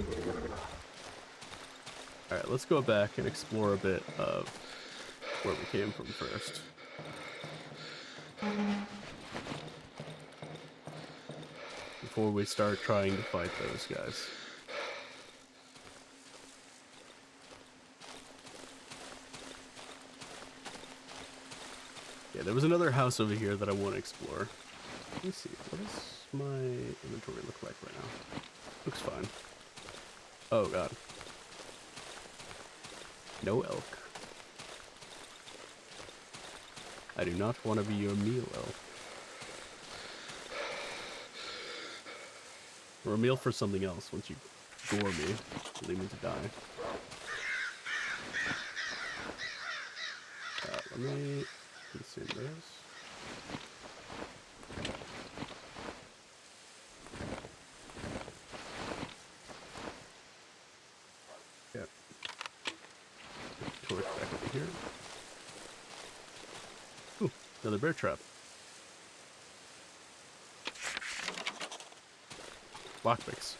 A: Alright, let's go back and explore a bit of where we came from first. Before we start trying to fight those guys. Yeah, there was another house over here that I want to explore. Let me see, what does my inventory look like right now? Looks fine. Oh god. No elk. I do not want to be your meal elk. Or a meal for something else once you gore me, leave me to die. Let me consume this. Yep. Torch back over here. Ooh, another bear trap. Lockpicks.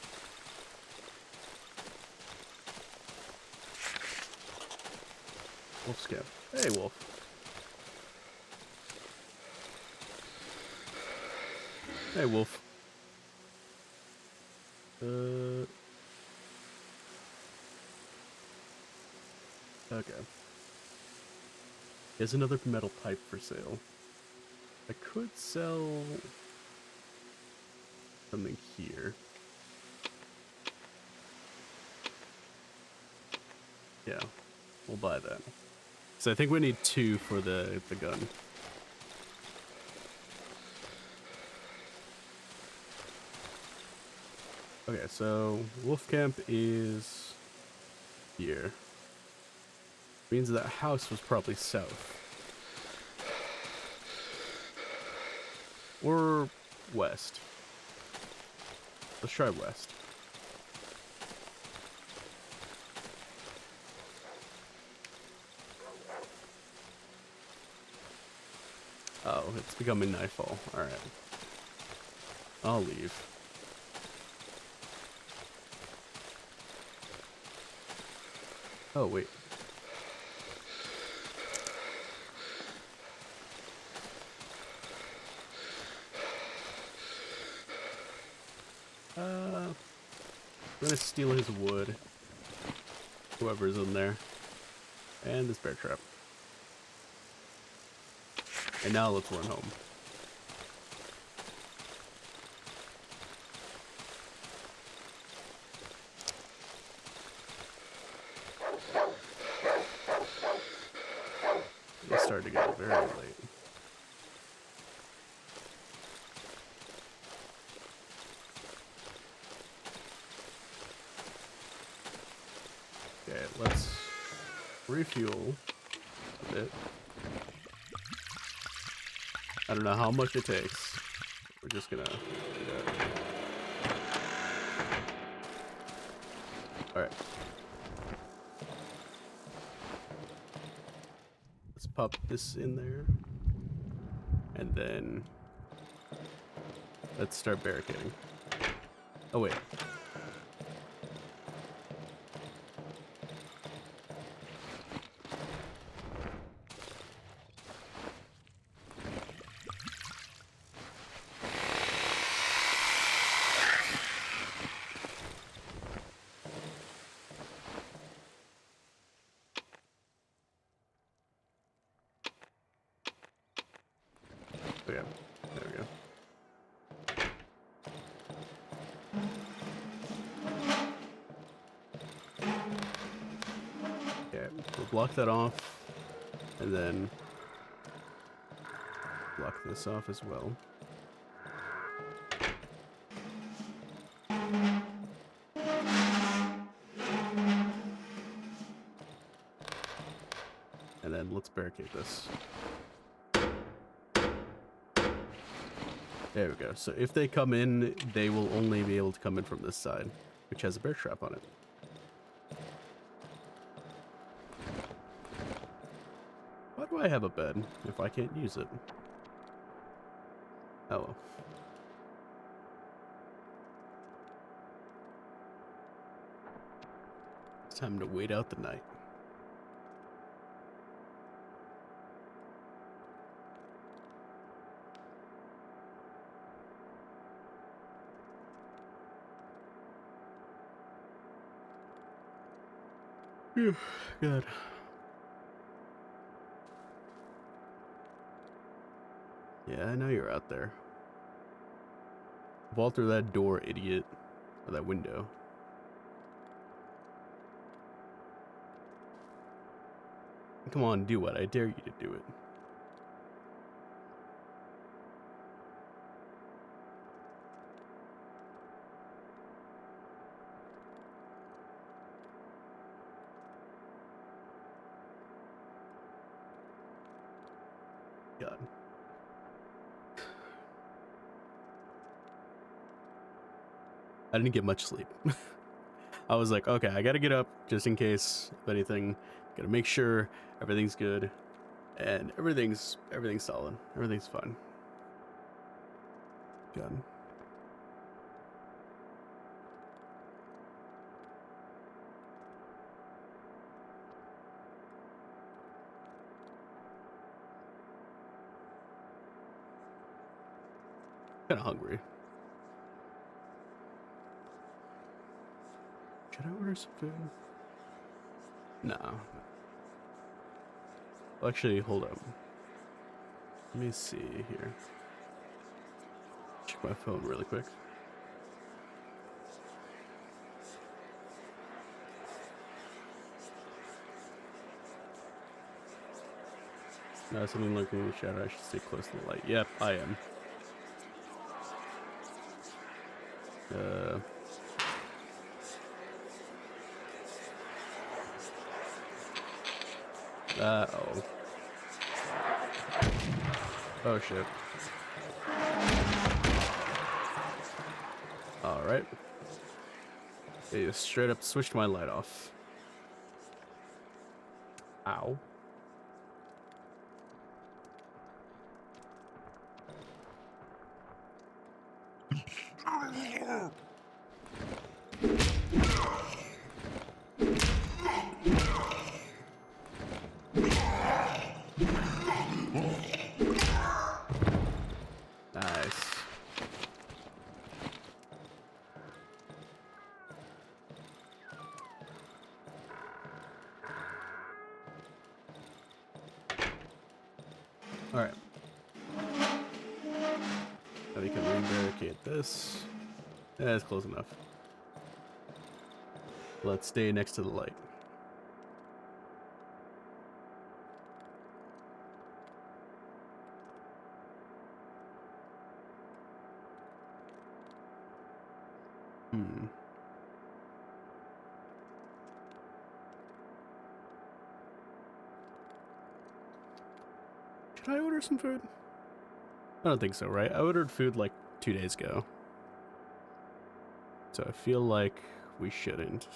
A: Wolf scab. Hey, wolf. Hey, wolf. Okay. Here's another metal pipe for sale. I could sell something here. Yeah, we'll buy that. So I think we need 2 for the gun. Okay, so wolf camp is here. Means that house was probably south. Or west. Let's try west. Oh, it's becoming nightfall. Alright. I'll leave. Oh, wait. I'm gonna steal his wood. Whoever's in there. And this bear trap. And now let's run home. starting to get very late. Okay, let's refuel a bit. I don't know how much it takes. We're just gonna do that. Alright. Let's pop this in there. And then let's start barricading. Oh wait. Okay, there we go. Okay, we'll block that off, and then block this off as well. And then let's barricade this. There we go. So if they come in, they will only be able to come in from this side, which has a bear trap on it. Why do I have a bed if I can't use it? Oh well. It's time to wait out the night. Phew, good. Yeah, I know you're out there. Vault through that door, idiot. Or that window. Come on, do what? I dare you to do it. God. I didn't get much sleep. I was like, okay, I gotta get up just in case of anything. Gotta make sure everything's good. And everything's solid. Everything's fine. God. Kinda hungry. Should I order some food? No. Well, actually, hold up. Let me see here. Check my phone really quick. No, something looking in the shadow. I should stay close to the light. Yep, I am. Oh. Oh shit. Alright. They just straight up switched my light off. Ow. Nice. Alright. Now we can re-barricade this. Yeah, it's close enough. Let's stay next to the light. Hmm. Should I order some food? I don't think so, right? I ordered food like 2 days ago. So I feel like we shouldn't.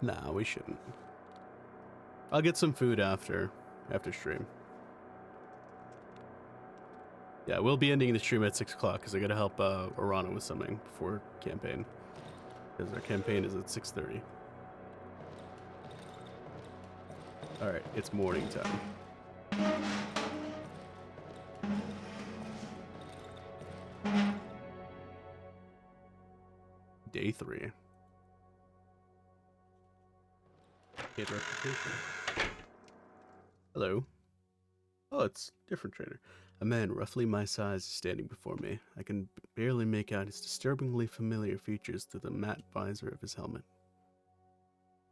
A: Nah, we shouldn't. I'll get some food after stream. Yeah, we'll be ending the stream at 6 o'clock because I gotta help Arana with something before campaign. Because our campaign is at 6:30. Alright, it's morning time. Day 3. Hit reputation. Hello. Oh, it's different trainer. A man roughly my size is standing before me. I can barely make out his disturbingly familiar features through the matte visor of his helmet.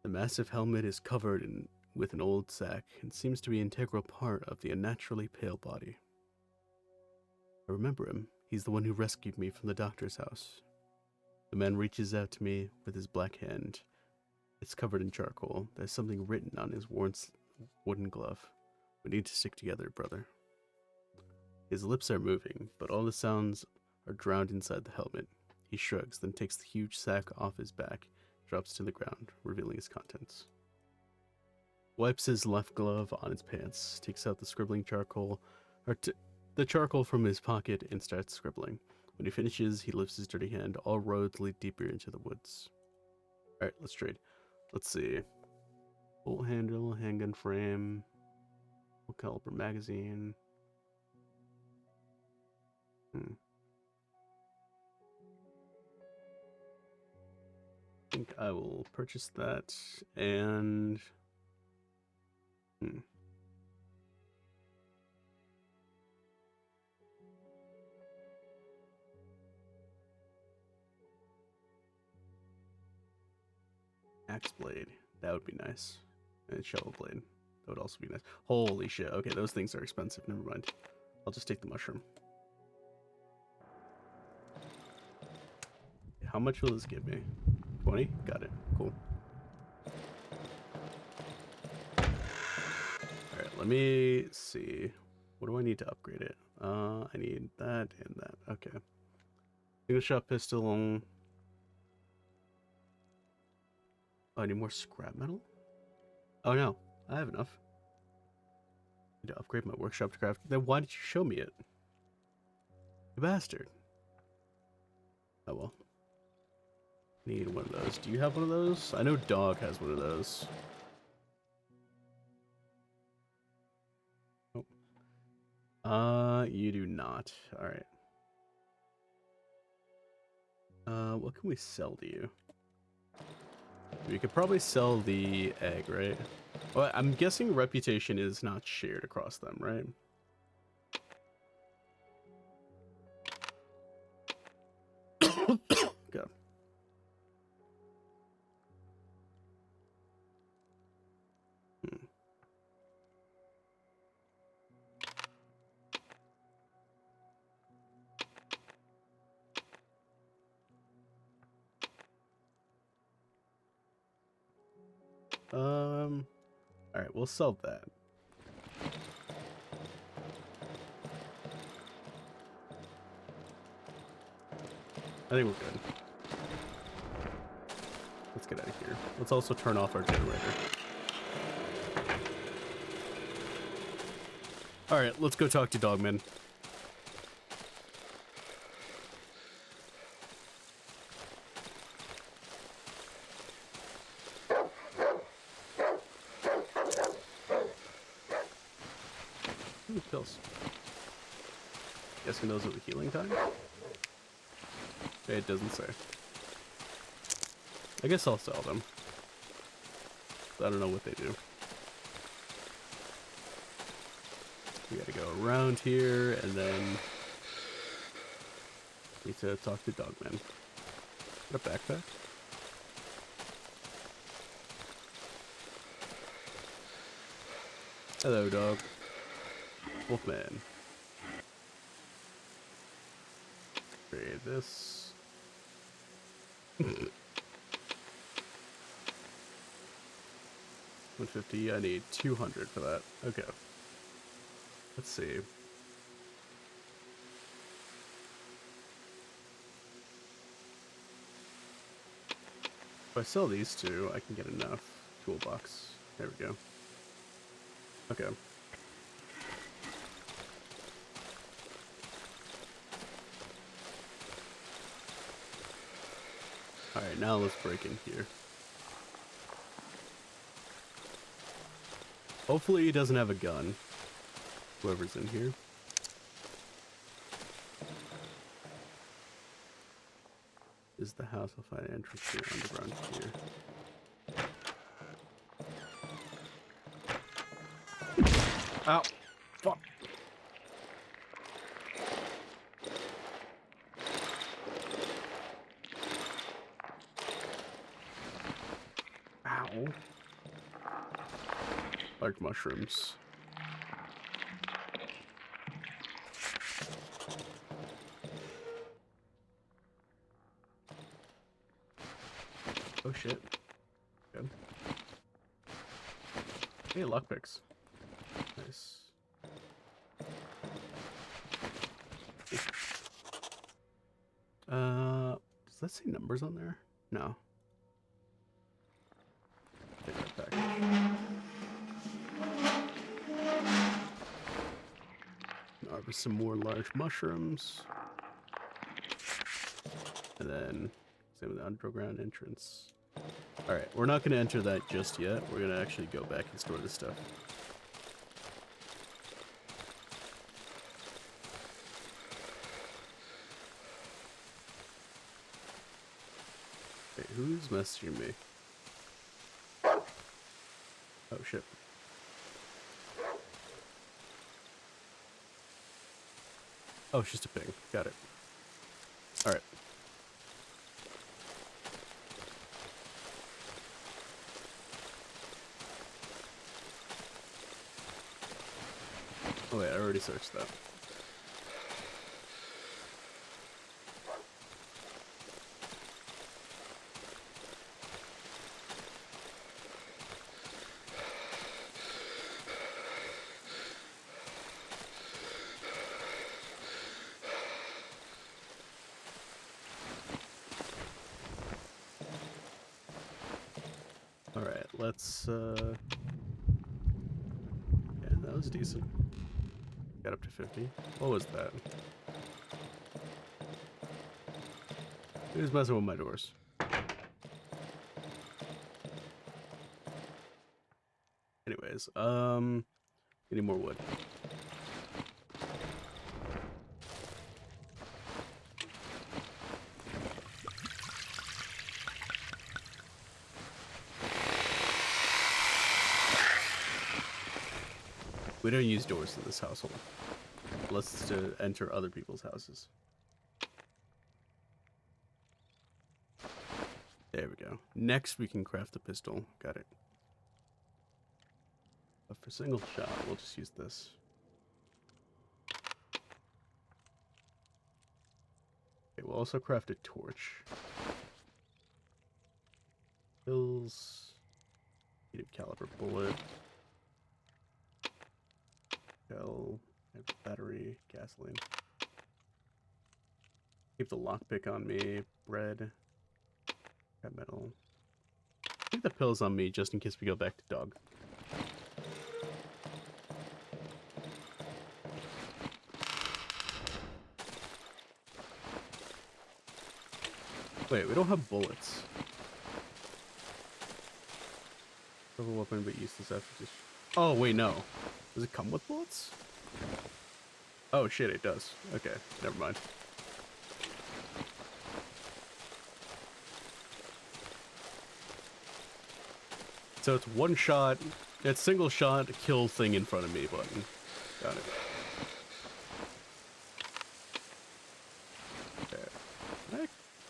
A: The massive helmet is covered with an old sack and seems to be an integral part of the unnaturally pale body. I remember him. He's the one who rescued me from the doctor's house. The man reaches out to me with his black hand. It's covered in charcoal. There's something written on his worn wooden glove. We need to stick together, brother. His lips are moving, but all the sounds are drowned inside the helmet. He shrugs, then takes the huge sack off his back, drops to the ground, revealing his contents. Wipes his left glove on his pants, takes out the scribbling charcoal, the charcoal from his pocket, and starts scribbling. When he finishes, he lifts his dirty hand. All roads lead deeper into the woods. Alright, let's trade. Let's see. Bolt handle, handgun frame, full caliber magazine. I think I will purchase that and axe blade. That would be nice. And shovel blade. That would also be nice. Holy shit. Okay, those things are expensive. Never mind. I'll just take the mushroom. How much will this give me? 20? Got it. Cool. Alright, let me see. What do I need to upgrade it? I need that and that. Okay. Single shot pistol. Oh, I need more scrap metal? Oh no, I have enough. I need to upgrade my workshop to craft. Then why did you show me it? You bastard. Oh well. Need one of those. Do you have one of those? I know Dog has one of those. Nope. You do not. Alright. What can we sell to you? We could probably sell the egg, right? Well, I'm guessing reputation is not shared across them, right? Okay. Alright, we'll sell that. I think we're good. Let's get out of here. Let's also turn off our generator. Alright, let's go talk to Dogman. Ooh, pills. Guessing those are the healing time? Okay, it doesn't say. I guess I'll sell them. I don't know what they do. We gotta go around here and then need to talk to Dogman. Got a backpack? Hello, dog. Wolfman. Trade this. 150. I need 200 for that. Okay. Let's see. If I sell these two, I can get enough. Toolbox. There we go. Okay. Alright, now let's break in here. Hopefully he doesn't have a gun. Whoever's in here. Is the house. I'll find an entrance here underground here. Ow! Fuck! Ow! Large mushrooms. Oh shit. Good. Hey, lockpicks. Nice. Does that say numbers on there? No. Take that back. Harvest some more large mushrooms. And then same with the underground entrance. Alright, we're not going to enter that just yet. We're going to actually go back and store this stuff. Wait, who's messaging me? Oh shit. Oh, it's just a ping. Got it. Alright. Oh wait, I already searched that. Alright, let's, yeah, that was decent. Got up to 50. What was that? Who's messing with my doors? Anyways, need more wood. We don't use doors in this household. Unless to enter other people's houses. There we go. Next we can craft the pistol. Got it. But for single shot, we'll just use this. Okay, we'll also craft a torch. Pills. Medium caliber bullet. Shell. Battery. Gasoline. Keep the lockpick on me. Bread. Got metal. Keep the pills on me just in case we go back to dog. Wait, we don't have bullets. Purple weapon, but useless after just. Oh wait, no. Does it come with bullets? Oh shit, it does. Okay, never mind. So it's one shot. It's single shot, kill thing in front of me button. Got it. Okay. Can I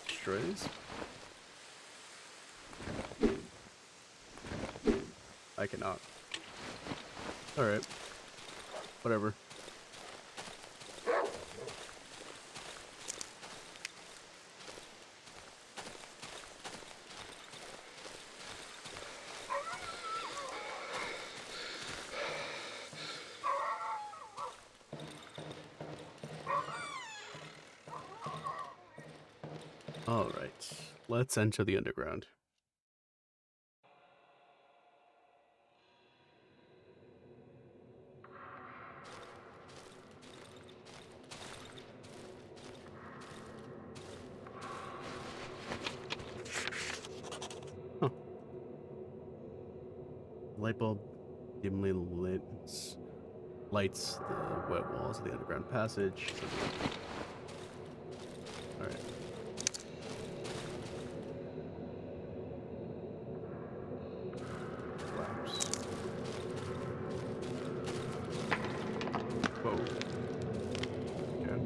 A: destroy these? I cannot. Alright. Whatever. Alright. Let's enter the underground. Huh. Light bulb dimly lights the wet walls of the underground passage. Alright. Whoa. Okay.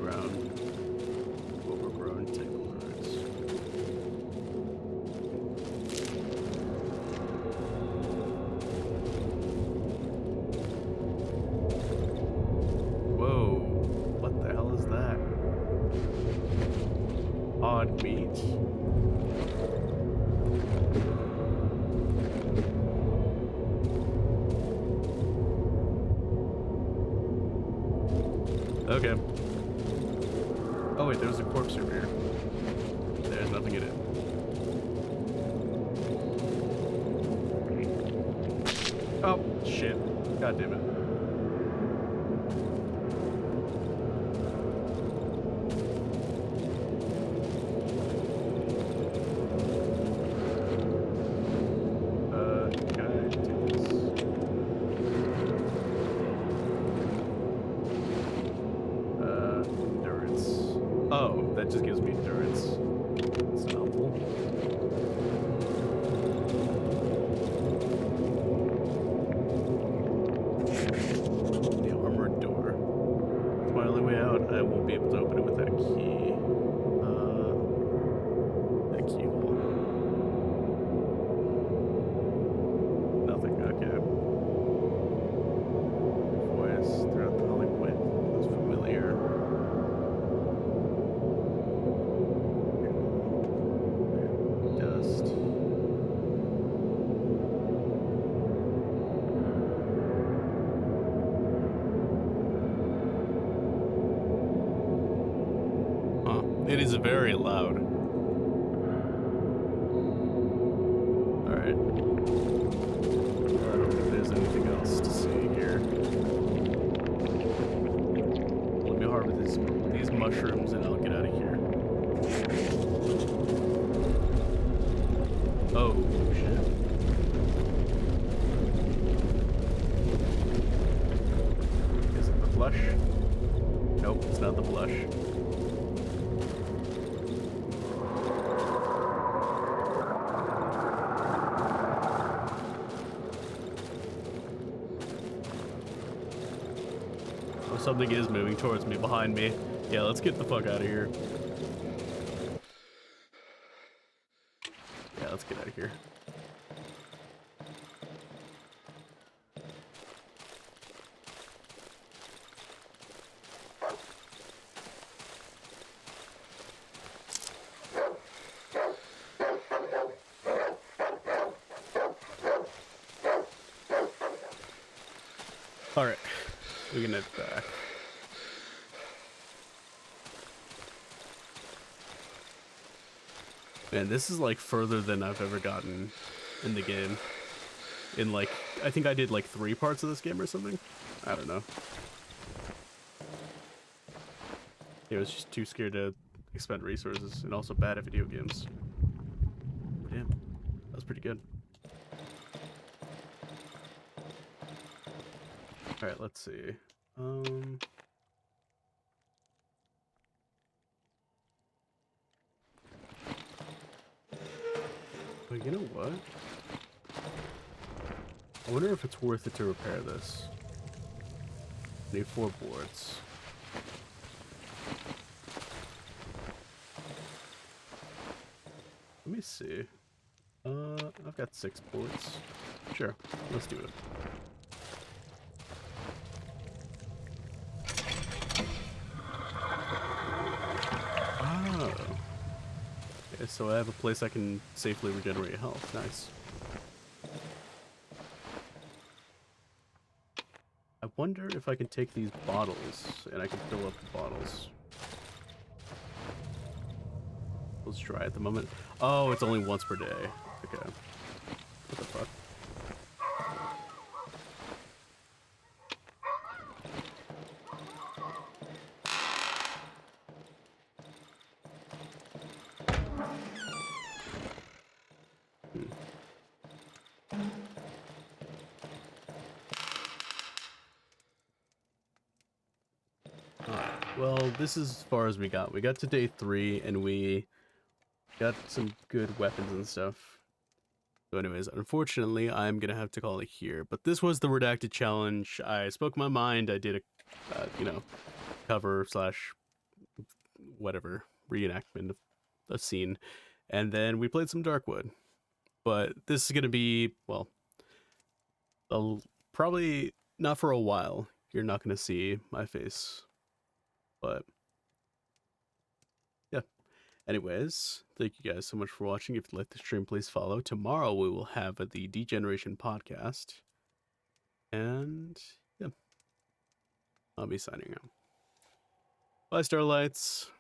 A: Brown, overgrown tangled roots. Whoa. What the hell is that? Odd meat. Okay. Oh wait, there's a corpse over here. There's nothing in it. Oh, shit. God damn it. Can I take this? Endurance. Oh, that just gives me endurance. It's helpful. The armored door. It's my only way out. I won't be able to open it with that key. That keyhole. Nothing. Okay. Voice throughout the hallway was familiar. Dust. Huh. It is very loud. Alright. I don't think there's anything else to see here. Let me harvest these mushrooms and I'll get out of here. Oh, shit. Is it the blush? Nope, it's not the blush. Oh, something is moving towards me, behind me. Yeah, let's get the fuck out of here. Yeah, let's get out of here. Alright, we can head back. Man, this is like further than I've ever gotten in the game. In like, I think I did like 3 parts of this game or something. I don't know. I was just too scared to expend resources and also bad at video games. Damn, that was pretty good. Alright, let's see. But you know what? I wonder if it's worth it to repair this. I need 4 boards. see. I've got 6 bullets. Sure, let's do it. Oh. Okay, so I have a place I can safely regenerate health. Nice. I wonder if I can take these bottles and I can fill up the bottles. Let's try at the moment. Oh, it's only once per day. Okay. What the fuck? Well, this is as far as we got. We got to day 3, and we got some good weapons and stuff. So anyways, unfortunately, I'm going to have to call it here. But this was the Redacted Challenge. I spoke my mind. I did a, cover slash whatever, reenactment of a scene. And then we played some Darkwood. But this is going to be, well, probably not for a while. You're not going to see my face. But yeah. Anyways, thank you guys so much for watching. If you like the stream, please follow. Tomorrow we will have the Degeneration podcast. And yeah, I'll be signing out. Bye, Starlights.